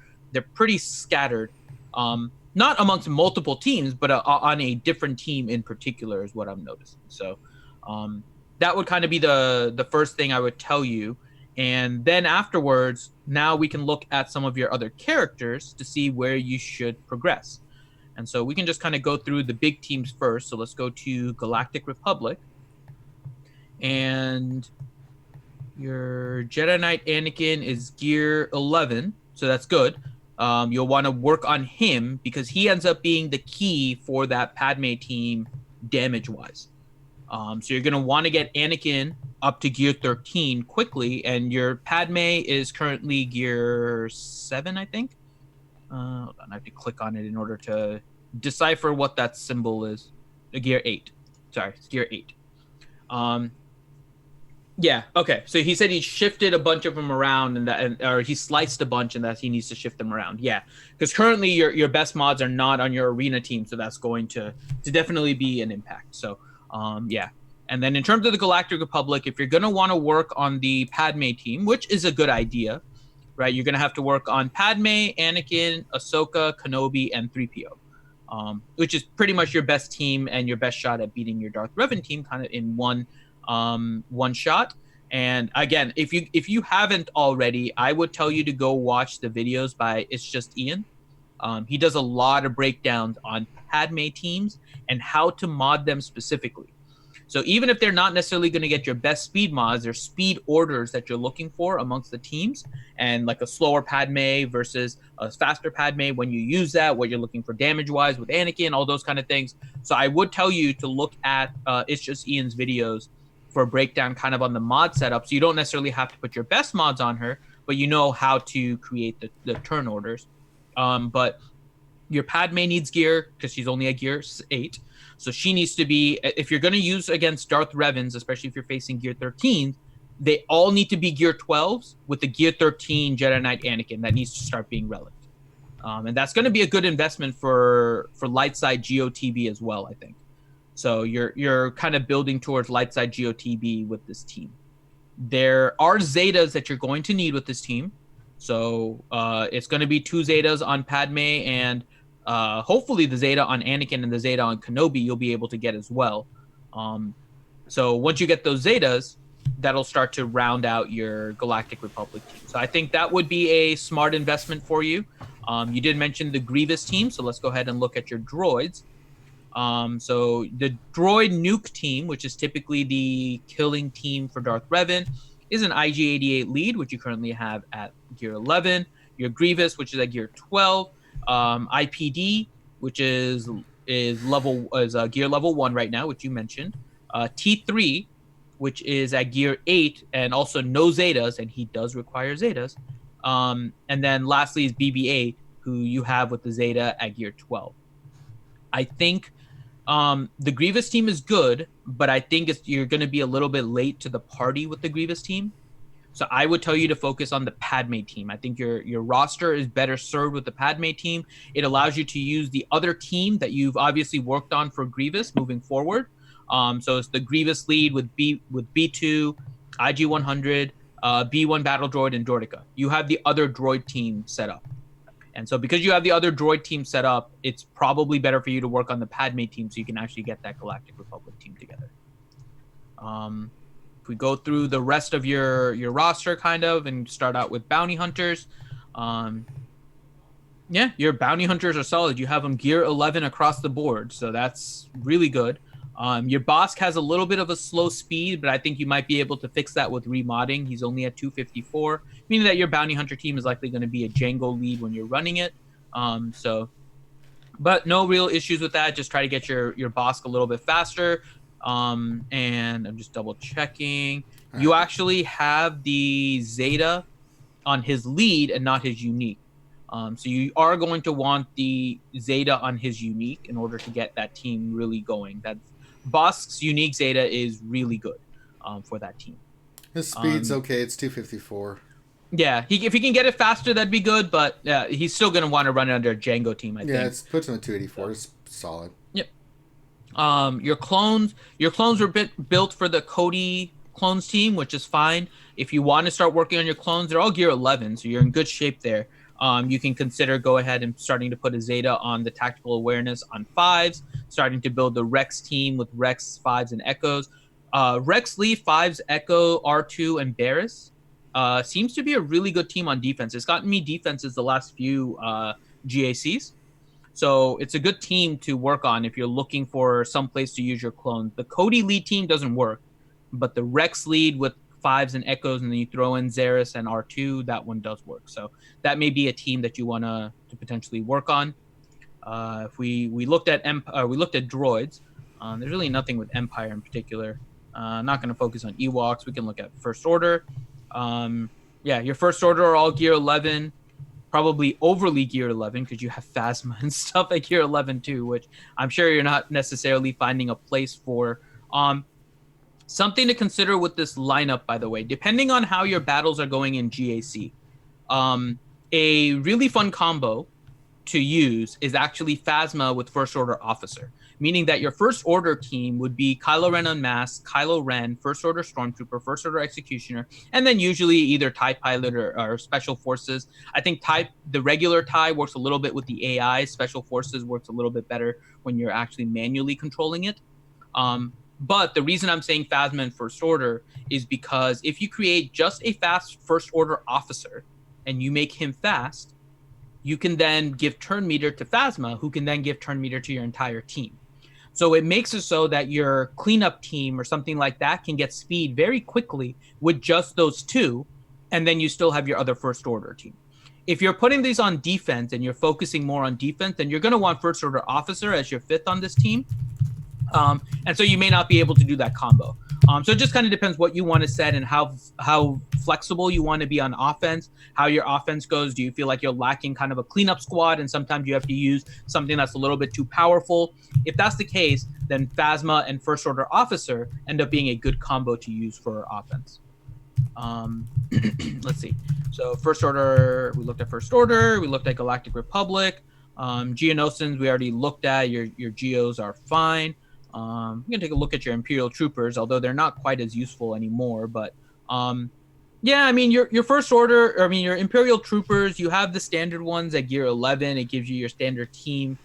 pretty scattered, not amongst multiple teams, but on a different team in particular is what I'm noticing. So that would kind of be the first thing I would tell you. And then afterwards, now we can look at some of your other characters to see where you should progress. And so we can just kind of go through the big teams first. So let's go to Galactic Republic. And your Jedi Knight Anakin is Gear 11, so that's good. You'll want to work on him because he ends up being the key for that Padme team damage-wise. So you're going to want to get Anakin up to Gear 13 quickly, and your Padme is currently Gear 7, I think. Hold on, I have to click on it in order to decipher what that symbol is. Gear 8. Sorry, it's Gear 8. Yeah, okay. So he said he shifted a bunch of them around, or he sliced a bunch, and that he needs to shift them around. Yeah, because currently your best mods are not on your arena team, so that's going to definitely be an impact. So, yeah. And then in terms of the Galactic Republic, if you're going to want to work on the Padme team, which is a good idea, right? You're going to have to work on Padme, Anakin, Ahsoka, Kenobi, and 3PO, which is pretty much your best team and your best shot at beating your Darth Revan team, kind of in one shot. And again, if you haven't already, I would tell you to go watch the videos by It's Just Ian. He does a lot of breakdowns on Padme teams and how to mod them specifically. So even if they're not necessarily going to get your best speed mods, there's speed orders that you're looking for amongst the teams, and like a slower Padme versus a faster Padme, when you use that, what you're looking for damage-wise with Anakin, all those kind of things. So I would tell you to look at It's Just Ian's videos for a breakdown kind of on the mod setup. So you don't necessarily have to put your best mods on her, but you know how to create the turn orders. But your Padme needs gear because she's only at gear 8. So she needs to be, if you're going to use against Darth Revans, especially if you're facing gear 13, they all need to be gear 12s with the gear 13 Jedi Knight Anakin that needs to start being relic. And that's going to be a good investment for light side GOTB as well, I think. So you're kind of building towards light side GOTB with this team. There are Zetas that you're going to need with this team. So it's going to be 2 Zetas on Padme, and hopefully the Zeta on Anakin and the Zeta on Kenobi you'll be able to get as well. So once you get those Zetas, that'll start to round out your Galactic Republic team. So I think that would be a smart investment for you. You did mention the Grievous team, so let's go ahead and look at your droids. So the droid nuke team, which is typically the killing team for Darth Revan, is an IG-88 lead, which you currently have at gear 11. Your Grievous, which is at gear 12. IPD, which is gear level 1 right now, which you mentioned. T3, which is at gear 8, and also no Zetas, and he does require Zetas. And then lastly is BB-8, who you have with the Zeta at gear 12. I think the Grievous team is good, but I think you're going to be a little bit late to the party with the Grievous team. So I would tell you to focus on the Padme team. I think your roster is better served with the Padme team. It allows you to use the other team that you've obviously worked on for Grievous moving forward. So it's the Grievous lead with B2, IG-100, B1 Battle Droid, and Droidica. You have the other droid team set up. And so because you have the other droid team set up, it's probably better for you to work on the Padme team so you can actually get that Galactic Republic team together. If we go through the rest of your roster kind of and start out with Bounty Hunters, your Bounty Hunters are solid. You have them gear 11 across the board, so that's really good. Your Bosk has a little bit of a slow speed, but I think you might be able to fix that with remodding. He's only at 254, meaning that your Bounty Hunter team is likely going to be a Django lead when you're running it. But no real issues with that. Just try to get your Bosk a little bit faster. And I'm just double checking. You actually have the Zeta on his lead and not his unique. So you are going to want the Zeta on his unique in order to get that team really going. That Bosk's unique Zeta is really good for that team. His speed's okay. It's 254. Yeah, if he can get it faster, that'd be good. But he's still going to want to run it under a Django team, I think. Yeah, it puts him at 284. It's solid. Yep. Your clones were built for the Cody clones team, which is fine. If you want to start working on your clones, they're all gear 11, so you're in good shape there. You can consider go ahead and starting to put a Zeta on the tactical awareness on 5s, starting to build the Rex team with Rex 5s and Echoes. Rex Lee 5s, Echo, R2, and Barris seems to be a really good team on defense. It's gotten me defenses the last few GACs. So it's a good team to work on if you're looking for some place to use your clones. The Cody lead team doesn't work, but the Rex lead with 5s and Echoes, and then you throw in Zaris and R2, that one does work. So that may be a team that you want to potentially work on. If we looked at droids, there's really nothing with Empire in particular. I'm not going to focus on Ewoks. We can look at First Order. Your First Order are all gear 11, probably overly gear 11 because you have Phasma and stuff at gear 11 too, which I'm sure you're not necessarily finding a place for. Something to consider with this lineup, by the way, depending on how your battles are going in GAC, a really fun combo to use is actually Phasma with First Order Officer, meaning that your First Order team would be Kylo Ren Unmasked, Kylo Ren, First Order Stormtrooper, First Order Executioner, and then usually either TIE Pilot or Special Forces. I think the regular TIE works a little bit with the AI. Special Forces works a little bit better when you're actually manually controlling it. But the reason I'm saying Phasma and First Order is because if you create just a fast First Order officer and you make him fast, you can then give turn meter to Phasma, who can then give turn meter to your entire team. So it makes it so that your cleanup team or something like that can get speed very quickly with just those two, and then you still have your other First Order team. If you're putting these on defense and you're focusing more on defense, then you're going to want First Order Officer as your 5th on this team. And so you may not be able to do that combo. So it just kind of depends what you want to set and how flexible you want to be on offense, how your offense goes. Do you feel like you're lacking kind of a cleanup squad and sometimes you have to use something that's a little bit too powerful? If that's the case, then Phasma and First Order Officer end up being a good combo to use for offense. Let's see. So First Order, we looked at First Order, we looked at Galactic Republic. Geonosians, we already looked at. Your Geos are fine. We're gonna take a look at your Imperial Troopers, although they're not quite as useful anymore. But yeah, I mean your First Order, I mean your Imperial Troopers, you have the standard ones at Gear 11. It gives you your standard team,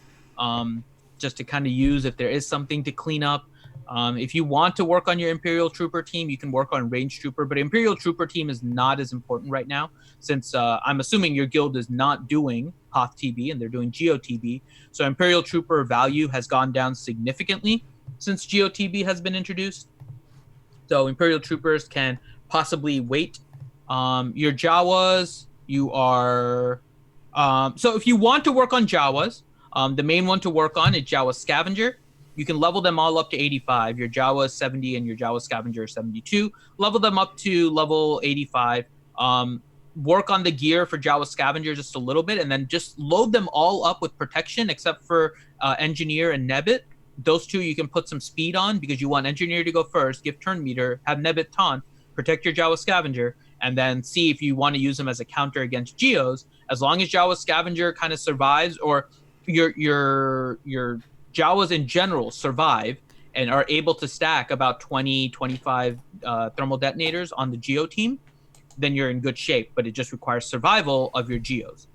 just to kind of use if there is something to clean up. If you want to work on your Imperial Trooper team, you can work on Range Trooper, but Imperial Trooper team is not as important right now since I'm assuming your guild is not doing Hoth TB and they're doing Geo TB. So Imperial Trooper value has gone down significantly since Geo TB has been introduced. So Imperial Troopers can possibly wait. Your Jawas, you are... so if you want to work on Jawas, the main one to work on is Jawa Scavenger. You can level them all up to 85. Your Jawa is 70 and your Jawa Scavenger is 72. Level them up to level 85. Work on the gear for Jawa Scavenger just a little bit, and then just load them all up with protection except for Engineer and Nebbit. Those two you can put some speed on because you want Engineer to go first, give turn meter, have Nebbit taunt, protect your Jawa Scavenger, and then see if you want to use them as a counter against Geos. As long as Jawa Scavenger kind of survives, or your Jawas in general survive and are able to stack about 20, 25 thermal detonators on the Geo team, then you're in good shape, but it just requires survival of your Geos.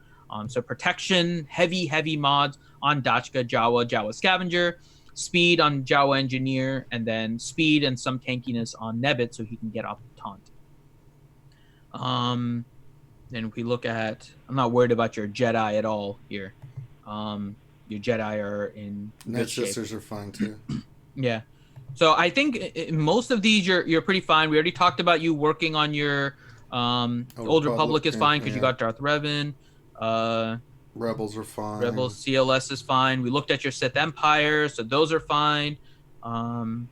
So protection, heavy mods on Dachka, Jawa Scavenger, speed on Jawa Engineer, and then speed and some tankiness on Nebbit so he can get off the taunt. Then if we look at, I'm not worried about your Jedi at all here. Your Jedi are in good shape. Sisters are fine too. Yeah. So I think most of these you're pretty fine. We already talked about you working on your Old Republic is fine because you got Darth Revan. Rebels are fine. Rebels CLS is fine. We looked at your Sith Empire, so those are fine.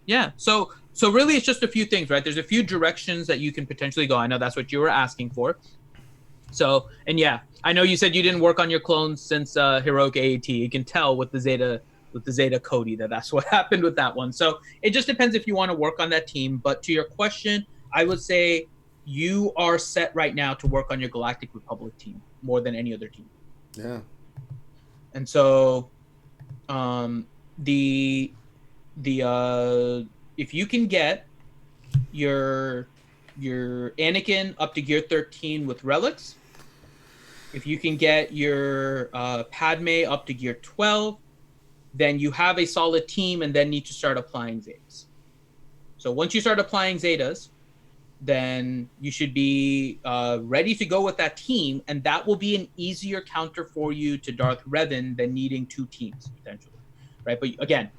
Yeah. So really it's just a few things, right? There's a few directions that you can potentially go. I know that's what you were asking for. So, and yeah, I know you said you didn't work on your clones since Heroic AAT. You can tell with the Zeta Cody that's what happened with that one. So it just depends if you want to work on that team. But to your question, I would say you are set right now to work on your Galactic Republic team more than any other team. Yeah. And so, if you can get your Anakin up to Gear 13 with relics, if you can get your Padme up to Gear 12, then you have a solid team and then need to start applying Zetas. So once you start applying Zetas, then you should be ready to go with that team, and that will be an easier counter for you to Darth Revan than needing two teams, potentially. Right? But again,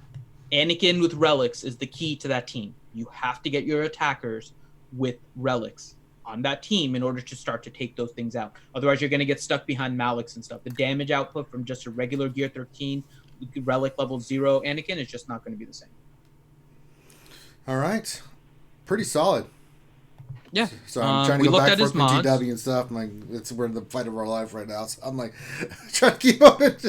Anakin with relics is the key to that team. You have to get your attackers with relics on that team in order to start to take those things out. Otherwise, you're going to get stuck behind Malix and stuff. The damage output from just a regular Gear 13 relic level 0 Anakin is just not going to be the same. All right. Pretty solid. Yeah. So I'm trying to go back for GW and stuff. I'm like, we're in the fight of our life right now. So I'm like, trying to keep up it.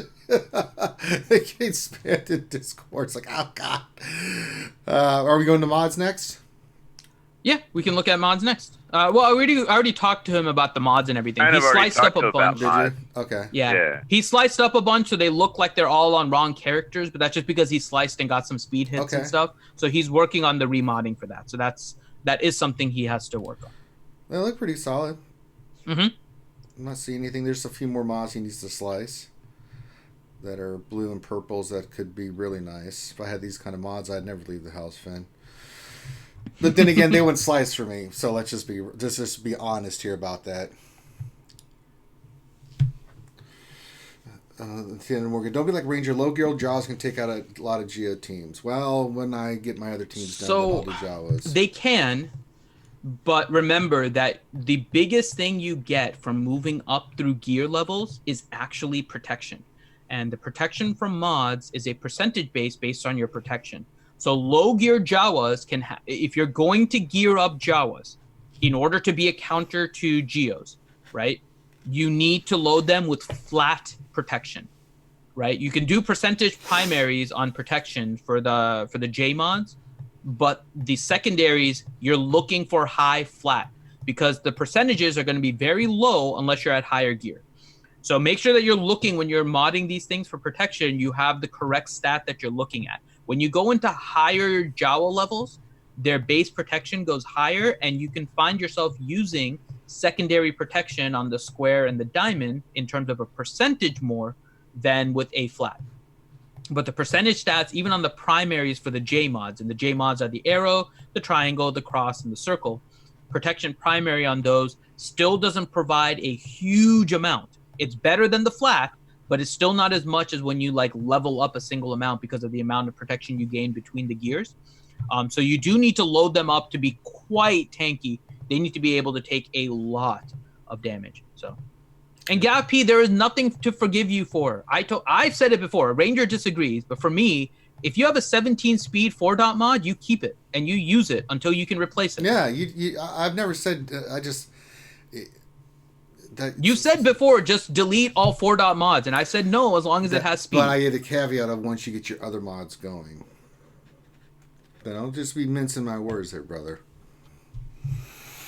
They get expanded Discord. It's like, oh God. Are we going to mods next? Yeah, we can look at mods next. Well, I already talked to him about the mods and everything. He sliced up a bunch. Okay. Yeah. He sliced up a bunch so they look like they're all on wrong characters, but that's just because he sliced and got some speed hits and stuff. So he's working on the remodding for that. So that is something he has to work on. They look pretty solid. Mm-hmm. I'm not seeing anything. There's a few more mods he needs to slice that are blue and purples that could be really nice. If I had these kind of mods, I'd never leave the house, Finn. But then again, they wouldn't slice for me. So let's just be honest here about that. Don't be like Ranger. Low Girl Jaws can take out a lot of Geo teams. Well, when I get my other teams done, I'll do Jawas. They can, but remember that the biggest thing you get from moving up through gear levels is actually protection. And the protection from mods is a percentage based on your protection. So low gear Jawas can if you're going to gear up Jawas in order to be a counter to Geos, right? You need to load them with flat protection, right? You can do percentage primaries on protection for the J mods, but the secondaries you're looking for high flat because the percentages are going to be very low unless you're at higher gear. So make sure that you're looking when you're modding these things for protection, you have the correct stat that you're looking at. When you go into higher Jawa levels, their base protection goes higher, and you can find yourself using secondary protection on the square and the diamond in terms of a percentage more than with a flat. But the percentage stats, even on the primaries for the J mods, and the J mods are the arrow, the triangle, the cross, and the circle, protection primary on those still doesn't provide a huge amount. It's better than the flat, but it's still not as much as when you like level up a single amount because of the amount of protection you gain between the gears. So you do need to load them up to be quite tanky. They need to be able to take a lot of damage. So, and Gav P, there is nothing to forgive you for. I've said it before. Ranger disagrees, but for me, if you have a 17 speed 4-dot mod, you keep it and you use it until you can replace it. Yeah, I've never said. You said before, just delete all 4-dot mods, and I said no as long as it has speed. But I get a caveat of once you get your other mods going. But I'll just be mincing my words there, brother.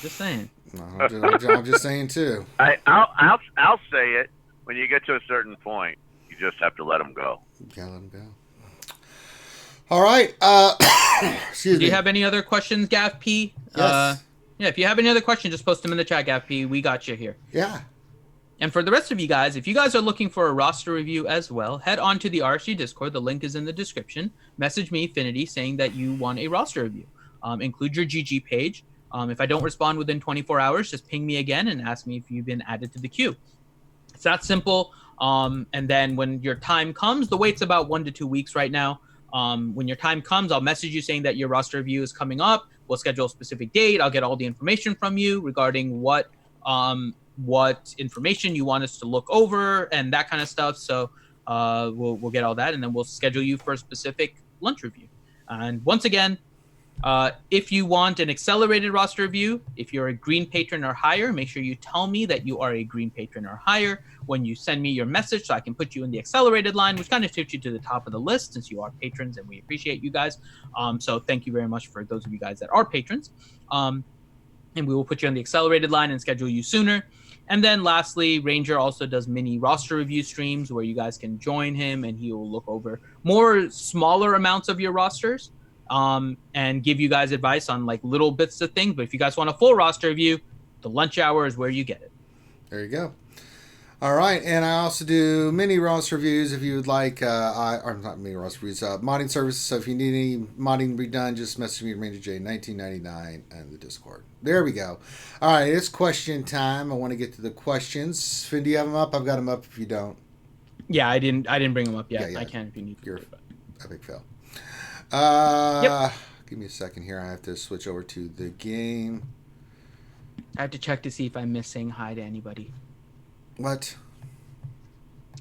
Just saying. No, I'm just saying too. I'll say it. When you get to a certain point, you just have to let them go. You gotta let them go. All right. Excuse me. Do you have any other questions, Gav P? Yes. Yeah, if you have any other questions, just post them in the chat, Gav P. We got you here. Yeah. And for the rest of you guys, if you guys are looking for a roster review as well, head on to the RSG Discord. The link is in the description. Message me, Finity, saying that you want a roster review. Include your GG page. If I don't respond within 24 hours, just ping me again and ask me if you've been added to the queue. It's that simple. And then when your time comes, the wait's about 1 to 2 weeks right now. When your time comes, I'll message you saying that your roster review is coming up. We'll schedule a specific date. I'll get all the information from you regarding what information you want us to look over and that kind of stuff. So we'll get all that, and then we'll schedule you for a specific lunch review. And once again, if you want an accelerated roster review, if you're a green patron or higher, make sure you tell me that you are a green patron or higher when you send me your message so I can put you in the accelerated line, which kind of tips you to the top of the list since you are patrons and we appreciate you guys. So thank you very much for those of you guys that are patrons. And we will put you on the accelerated line and schedule you sooner. And then lastly, Ranger also does mini roster review streams where you guys can join him and he will look over more smaller amounts of your rosters and give you guys advice on like little bits of things. But if you guys want a full roster review, the lunch hour is where you get it. There you go. All right, and I also do mini roster reviews if you would like. Or not mini roster reviews, modding services. So if you need any modding redone, just message me at RangerJ1999 and the Discord. There we go. All right, it's question time. I want to get to the questions. Finn, do you have them up? I've got them up. If you don't, yeah, I didn't bring them up yet. Yeah. I can if you need to. You're a big fail. Yep. Give me a second here. I have to switch over to the game. I have to check to see if I missed saying hi to anybody. What?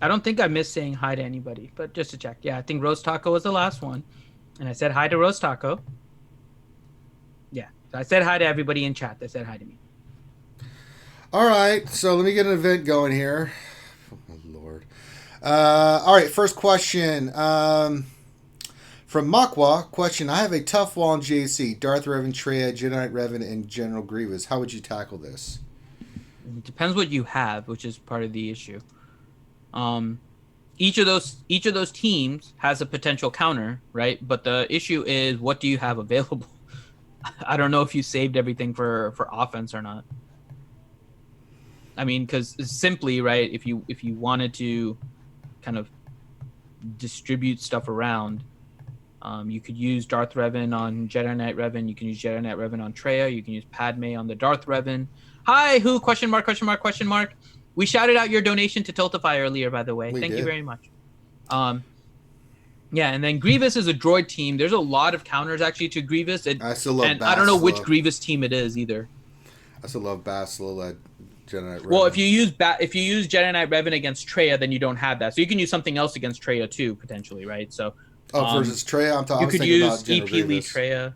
I don't think I missed saying hi to anybody, but just to check. Yeah, I think Roast Taco was the last one. And I said hi to Roast Taco. Yeah, so I said hi to everybody in chat that said hi to me. All right, so let me get an event going here. Oh, my Lord. All right, first question. From Makwa, question, I have a tough wall in JC, Darth Revan, Traya, Jedi Knight Revan, and General Grievous. How would you tackle this? It depends what you have, which is part of the issue. Each of those teams has a potential counter, right? But the issue is, what do you have available? I don't know if you saved everything for offense or not. I mean, because simply, right, if you wanted to kind of distribute stuff around, you could use Darth Revan on Jedi Knight Revan. You can use Jedi Knight Revan on Traya. You can use Padme on the Darth Revan. Hi, who? Question mark, question mark, question mark. We shouted out your donation to Tiltify earlier, by the way. Thank you very much. Yeah, and then Grievous is a droid team. There's a lot of counters, actually, to Grievous. I still love and I don't know which Grievous team it is, either. I still love Bastila at Jedi Knight Revan. Well, if you use Jedi Knight Revan against Traya, then you don't have that. So you can use something else against Traya, too, potentially, right? So Oh, versus Traya? You could use EP Lee Traya.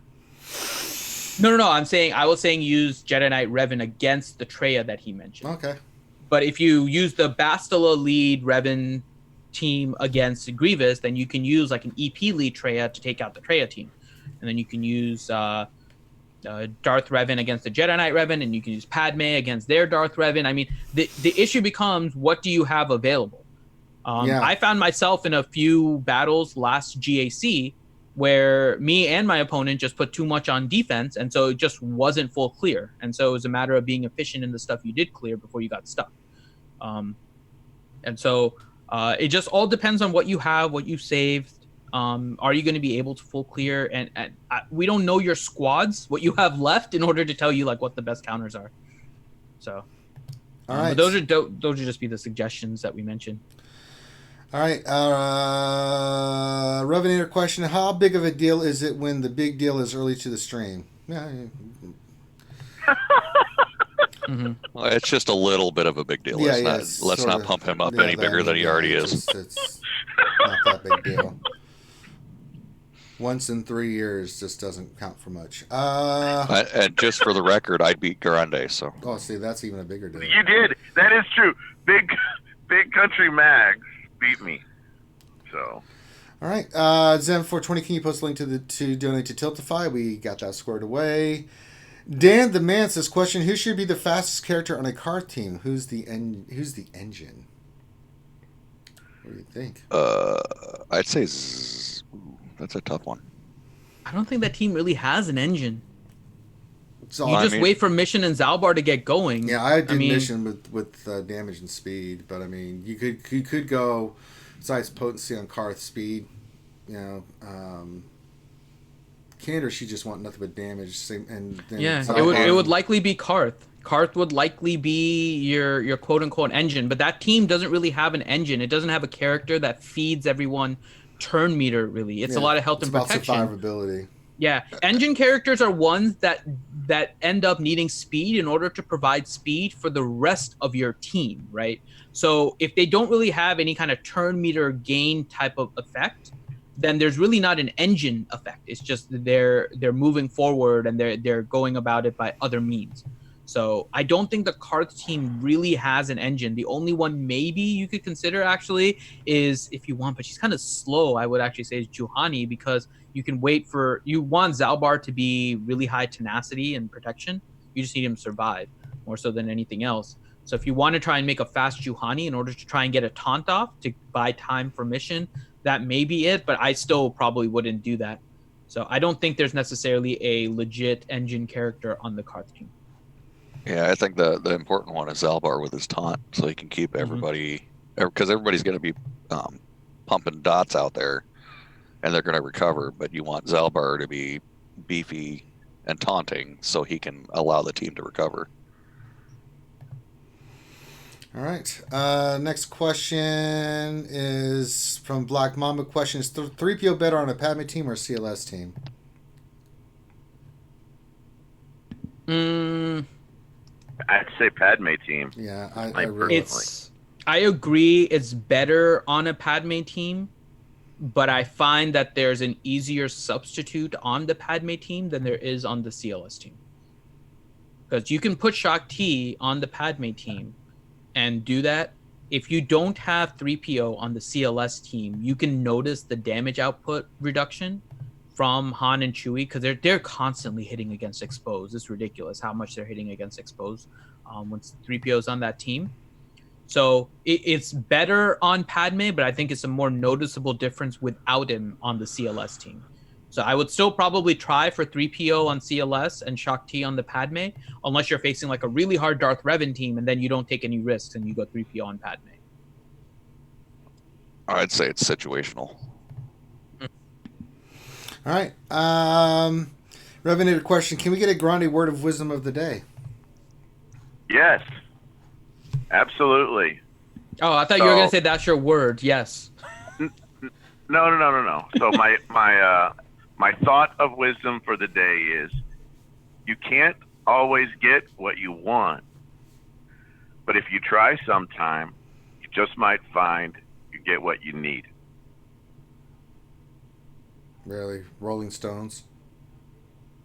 No. I was saying use Jedi Knight Revan against the Traya that he mentioned. Okay. But if you use the Bastila lead Revan team against Grievous, then you can use like an EP lead Traya to take out the Traya team. And then you can use Darth Revan against the Jedi Knight Revan, and you can use Padme against their Darth Revan. I mean, the issue becomes, what do you have available? I found myself in a few battles last GAC where me and my opponent just put too much on defense, and so it just wasn't full clear. And so it was a matter of being efficient in the stuff you did clear before you got stuck. And so it just all depends on what you have, what you saved. Are you going to be able to full clear? And we don't know your squads, what you have left, in order to tell you like what the best counters are. So, all right. But those would just be the suggestions that we mentioned. All right. Revenator question: how big of a deal is it when the big deal is early to the stream? Yeah. Well, it's just a little bit of a big deal. Let's not pump him up any bigger than he already is. It's not that big deal. Once in 3 years just doesn't count for much. And just for the record, I beat Grande, so. Oh, see, that's even a bigger deal. You did. That is true. Big Country Mags beat me. So. All right. Zen 420, can you post a link to donate to Tiltify? We got that squared away. Dan the Man says, question: who should be the fastest character on a car team? Who's the engine? What do you think? I'd say that's a tough one. I don't think that team really has an engine. Wait for Mission and Zalbar to get going. Yeah, I did Mission with damage and speed, but I mean, you could go besides potency on Karth speed. You know, Kander, she just want nothing but damage. It would likely be Karth. Karth would likely be your quote unquote engine, but that team doesn't really have an engine. It doesn't have a character that feeds everyone turn meter. Really, it's a lot of health and protection. It's about survivability. Yeah, engine characters are ones that end up needing speed in order to provide speed for the rest of your team, right? So if they don't really have any kind of turn meter gain type of effect, then there's really not an engine effect. It's just they're moving forward and they're going about it by other means. So I don't think the Karth team really has an engine. The only one maybe you could consider actually is, if you want, but she's kind of slow, I would actually say, is Juhani, because you can you want Zalbar to be really high tenacity and protection. You just need him to survive more so than anything else. So if you want to try and make a fast Juhani in order to try and get a taunt off to buy time for mission, that may be it, but I still probably wouldn't do that. So I don't think there's necessarily a legit engine character on the Karth team. Yeah, I think the important one is Zalbar with his taunt, so he can keep everybody, because everybody's going to be pumping dots out there, and they're going to recover. But you want Zalbar to be beefy and taunting, so he can allow the team to recover. All right. Next question is from Black Mamba. Question: is 3PO better on a Padme team or CLS team? I'd say Padme team. Yeah, I agree. It's better on a Padme team, but I find that there's an easier substitute on the Padme team than there is on the CLS team. Because you can put Shak T on the Padme team and do that. If you don't have 3PO on the CLS team, you can notice the damage output reduction from Han and Chewie, because they're constantly hitting against Exposed. It's ridiculous how much they're hitting against Exposed when 3PO's on that team. So it's better on Padme, but I think it's a more noticeable difference without him on the CLS team. So I would still probably try for 3PO on CLS and Shak T on the Padme, unless you're facing like a really hard Darth Revan team, and then you don't take any risks and you go 3PO on Padme. I'd say it's situational. All right. Revenator question: can we get a Grande word of wisdom of the day? Yes. Absolutely. Oh, I thought you were going to say that's your word. Yes. No. So my thought of wisdom for the day is, you can't always get what you want, but if you try sometime, you just might find you get what you need. Really? Rolling Stones?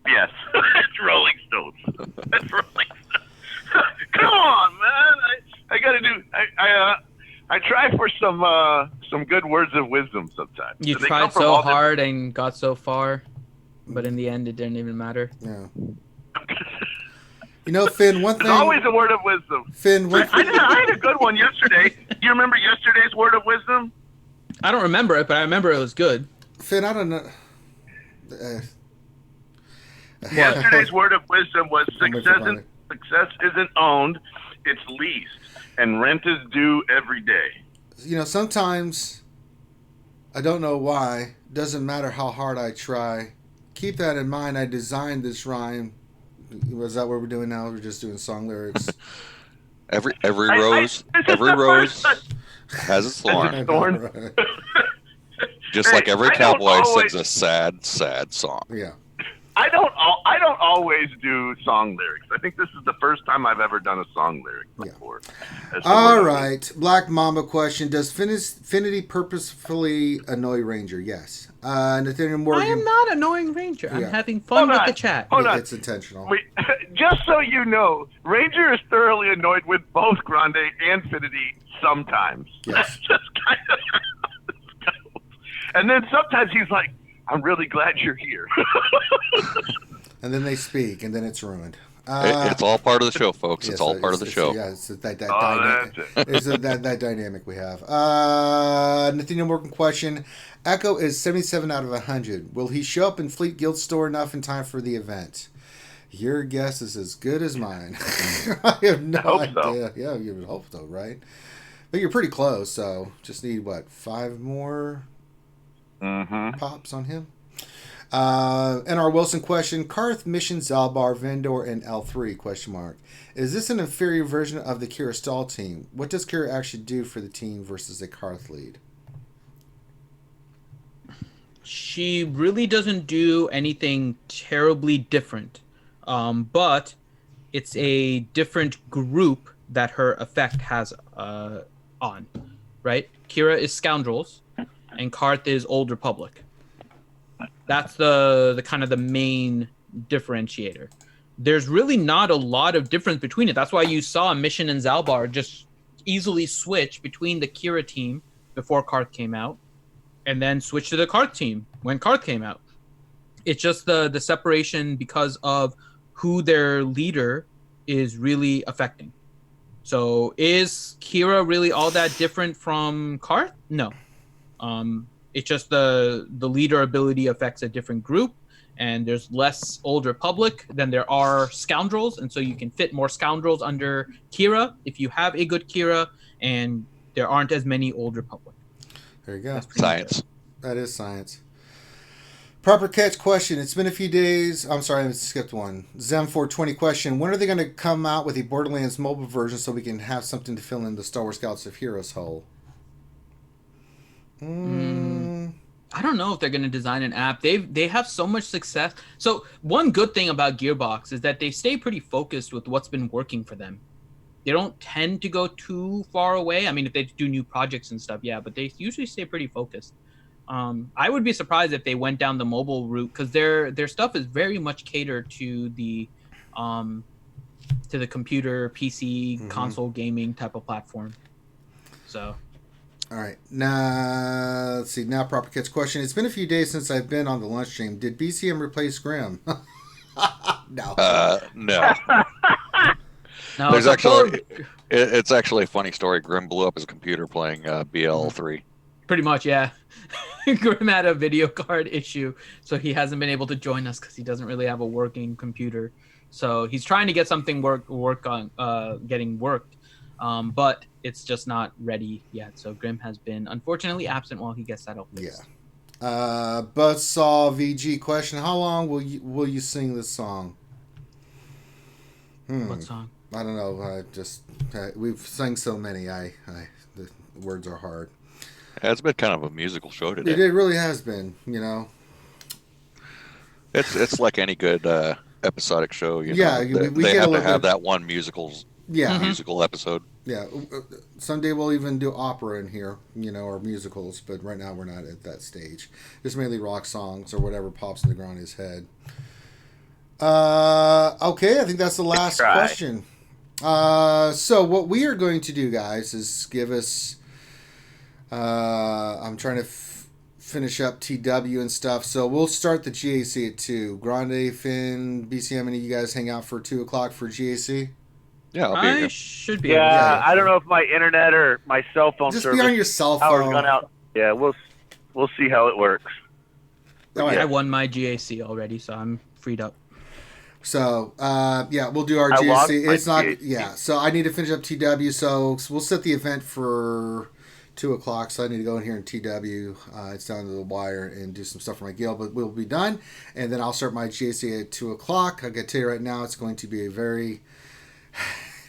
Yes, it's Rolling Stones. It's Rolling Stones. Come on, man! I gotta do. I try for some good words of wisdom sometimes. You They tried come from so all hard and got so far, but in the end, it didn't even matter. Yeah. different- You know, Finn, one thing... There's always a word of wisdom. Finn, one thing... I had a good one yesterday. Do you remember yesterday's word of wisdom? I don't remember it, but I remember it was good. Finn, I don't know... Yesterday's word of wisdom was I'm waiting for Bonnie. success isn't owned, it's leased, and rent is due every day. You know, sometimes, I don't know why, doesn't matter how hard I try. Keep that in mind. I designed this rhyme. Was that what we're doing now? We're just doing song lyrics. Every I- rose, this is every the rose first has its Has thorn. its thorn. Right. Just Hey, like every I don't cowboy always- sings a sad, sad song. Yeah. I don't always do song lyrics. I think this is the first time I've ever done a song lyric before. As to All what- right. Black Mamba question. Does Finity purposefully annoy Ranger? Yes. Nathaniel I Morgan. am not annoying Ranger. I'm Yeah. having fun Hold with on. the chat. Hold on. It's intentional. Wait, just so you know, Ranger is thoroughly annoyed with both Grande and Finity sometimes. Yes. That's just kind of. And then sometimes he's like, "I'm really glad you're here." And then they speak, and then it's ruined. It's all part of the show, folks. Yes, It's all part of the show. Yeah, it's that Oh, dynamic. that's it. It's that dynamic we have. Nathaniel Morgan question. Echo is 77 out of 100. Will he show up in Fleet Guild store enough in time for the event? Your guess is as good as mine. I have no Hope idea. so. Yeah, you would hope so, right? But you're pretty close, so just need, 5 more Mm-hmm. pops on him? And our Wilson question, Karth, Mission, Zalbar, Vendor, and L3, question mark. Is this an inferior version of the Kira Stall team? What does Kira actually do for the team versus a Karth lead? She really doesn't do anything terribly different. But it's a different group that her effect has on, right? Kira is Scoundrels, and Karth is Old Republic. That's the kind of the main differentiator. There's really not a lot of difference between it. That's why you saw Mission and Zalbar just easily switch between the Kira team before Karth came out, and then switch to the Karth team when Karth came out. It's just the separation because of who their leader is really affecting. So is Kira really all that different from Karth? No. It's just the leader ability affects a different group, and there's less Old Republic than there are Scoundrels, and so you can fit more Scoundrels under Kira if you have a good Kira, and there aren't as many Old Republic. There you go. That's pretty much it. Science. That is science. Proper catch question. It's been a few days. I'm sorry, I skipped one. Zem420 question. When are they going to come out with a Borderlands mobile version so we can have something to fill in the Star Wars Scouts of Heroes hole? I don't know if they're going to design an app. They have so much success. So one good thing about Gearbox is that they stay pretty focused with what's been working for them. They don't tend to go too far away. I mean, if they do new projects and stuff, yeah, but they usually stay pretty focused. I would be surprised if they went down the mobile route because their stuff is very much catered to the computer, PC, console gaming type of platform. So. All right. Now, let's see. Now, Proper Catch question. It's been a few days since I've been on the lunch stream. Did BCM replace Grim? No. No. No, There's so actually, it's actually a funny story. Grim blew up his computer playing BL3. pretty much, yeah. Grim had a video card issue, so he hasn't been able to join us because he doesn't really have a working computer. So he's trying to get something getting worked, but it's just not ready yet. So Grim has been unfortunately absent while he gets that out. Yeah. Buzzsaw VG question. How long will you sing this song? What song? I don't know. We've sung so many. The words are hard. Yeah, it's been kind of a musical show today. It really has been. You know. It's like any good episodic show. You Yeah, know, we they get a have to little have bit- that one musical Yeah. musical episode. Yeah. Someday we'll even do opera in here, or musicals, but right now we're not at that stage. It's mainly rock songs or whatever pops in the Grande's head. Okay, I think that's the last question. So what we are going to do, guys, is give us. I'm trying to finish up TW and stuff, so we'll start the GAC at 2. Grande, Finn, BCM, any of you guys hang out for 2 o'clock for GAC? Yeah, I'll be I here. should be. Yeah, I don't know if my internet or my cell phone Just service. be on your cell Power's phone. gone out. Yeah, we'll see how it works. Oh, yeah. I won my GAC already, so I'm freed up. So, yeah, we'll do our I lost GAC. my It's not, GAC. yeah. So I need to finish up TW. So we'll set the event for 2 o'clock. So I need to go in here in TW. It's down to the wire and do some stuff for my guild, but we'll be done. And then I'll start my GAC at 2 o'clock. I can tell you right now, it's going to be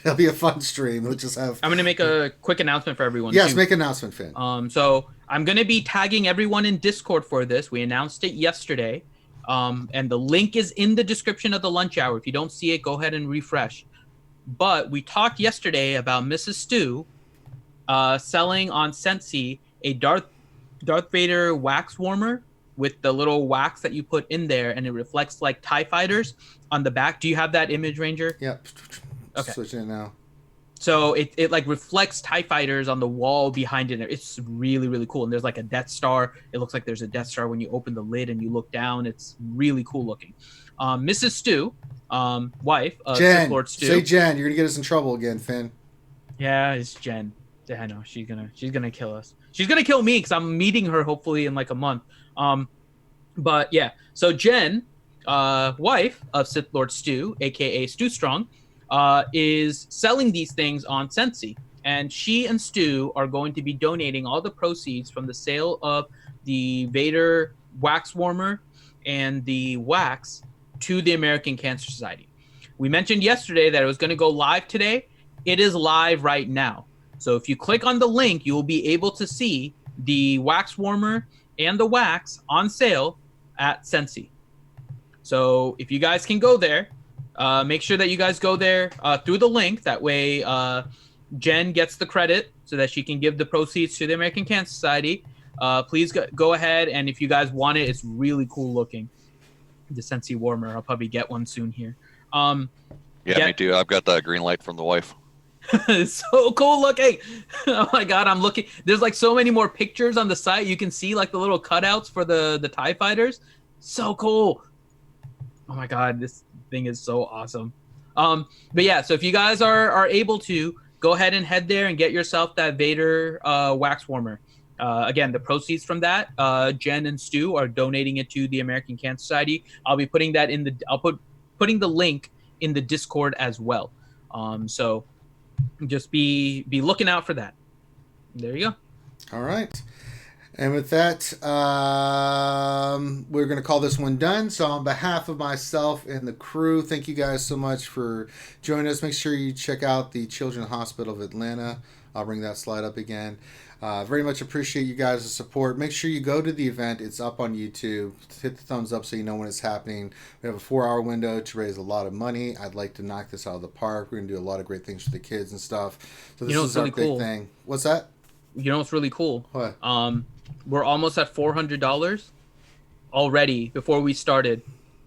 it'll be a fun stream. We'll just have. I'm gonna make a quick announcement for everyone. Yes, too. make an announcement, Finn. So I'm gonna be tagging everyone in Discord for this. We announced it yesterday. And the link is in the description of the lunch hour. If you don't see it, go ahead and refresh. But we talked yesterday about Mrs. Stew selling on Scentsy a Darth Vader wax warmer with the little wax that you put in there, and it reflects like TIE fighters on the back. Do you have that image, Ranger? Yep. Okay. Switching it now. So it like reflects TIE fighters on the wall behind it. It's really, really cool. And there's like a Death Star. It looks like there's a Death Star when you open the lid and you look down. It's really cool looking. Mrs. Stew, wife of Jen. Lord Stew. Say Jen. You're going to get us in trouble again, Finn. Yeah, it's Jen. I know. She's gonna kill us. She's gonna kill me because I'm meeting her hopefully in like a month. But yeah. So Jen, wife of Sith Lord Stew, aka Stew Strong, is selling these things on Scentsy, and she and Stu are going to be donating all the proceeds from the sale of the Vader wax warmer and the wax to the American Cancer Society. We mentioned yesterday that it was going to go live today. It is live right now. So if you click on the link, you will be able to see the wax warmer and the wax on sale at Scentsy. So if you guys can go there, make sure that you guys go there through the link. That way Jen gets the credit so that she can give the proceeds to the American Cancer Society. Please go ahead, and if you guys want it, it's really cool looking. The Scentsy warmer. I'll probably get one soon here. Me too. I've got the green light from the wife. It's so cool looking. Oh my god, I'm looking. There's like so many more pictures on the site. You can see like the little cutouts for the TIE fighters. So cool. Oh my god, this thing is so awesome. But yeah, so if you guys are able to, go ahead and head there and get yourself that Vader wax warmer. Again, the proceeds from that, Jen and Stu are donating it to the American Cancer Society. I'll be putting that putting the link in the Discord as well. So just be looking out for that. There you go. All right. And with that, we're going to call this one done. So on behalf of myself and the crew, thank you guys so much for joining us. Make sure you check out the Children's Hospital of Atlanta. I'll bring that slide up again. Very much appreciate you guys' support. Make sure you go to the event. It's up on YouTube. Hit the thumbs up so you know when it's happening. We have a 4-hour window to raise a lot of money. I'd like to knock this out of the park. We're going to do a lot of great things for the kids and stuff. So this is our really big cool thing. What's that? You know what's really cool? What? We're almost at $400 already before we started.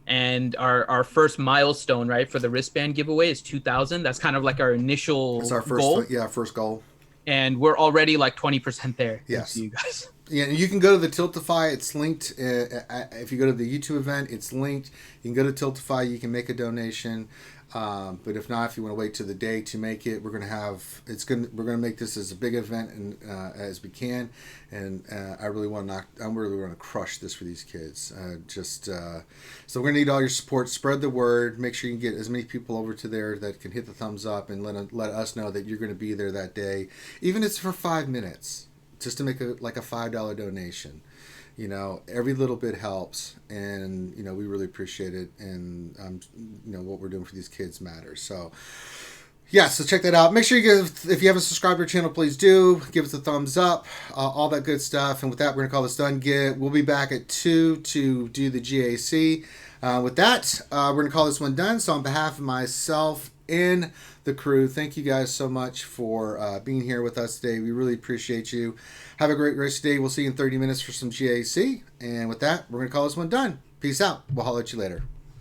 And our first milestone, right, for the wristband giveaway is 2,000. That's kind of like our initial It's our first goal. first goal. And we're already like 20% there. Yes. You guys. Yeah, you can go to the Tiltify. It's linked. If you go to the YouTube event, it's linked. You can go to Tiltify. You can make a donation. But if not, if you want to wait to the day to make it, we're gonna make this as a big event and as we can. And I really want to crush this for these kids. So we're gonna need all your support. Spread the word. Make sure you can get as many people over to there that can hit the thumbs up and let us know that you're gonna be there that day, even if it's for 5 minutes, just to make a $5 donation. Every little bit helps, and we really appreciate it, and what we're doing for these kids matters. So so check that out. Make sure if you haven't subscribed to our channel, please do give us a thumbs up, all that good stuff. And with that, we're gonna call this done. We'll be back at 2 to do the GAC. With that, we're gonna call this one done. So on behalf of myself and the crew. Thank you guys so much for being here with us today. We really appreciate you. Have a great rest of the day. We'll see you in 30 minutes for some GAC. And with that, we're going to call this one done. Peace out. We'll holler at you later.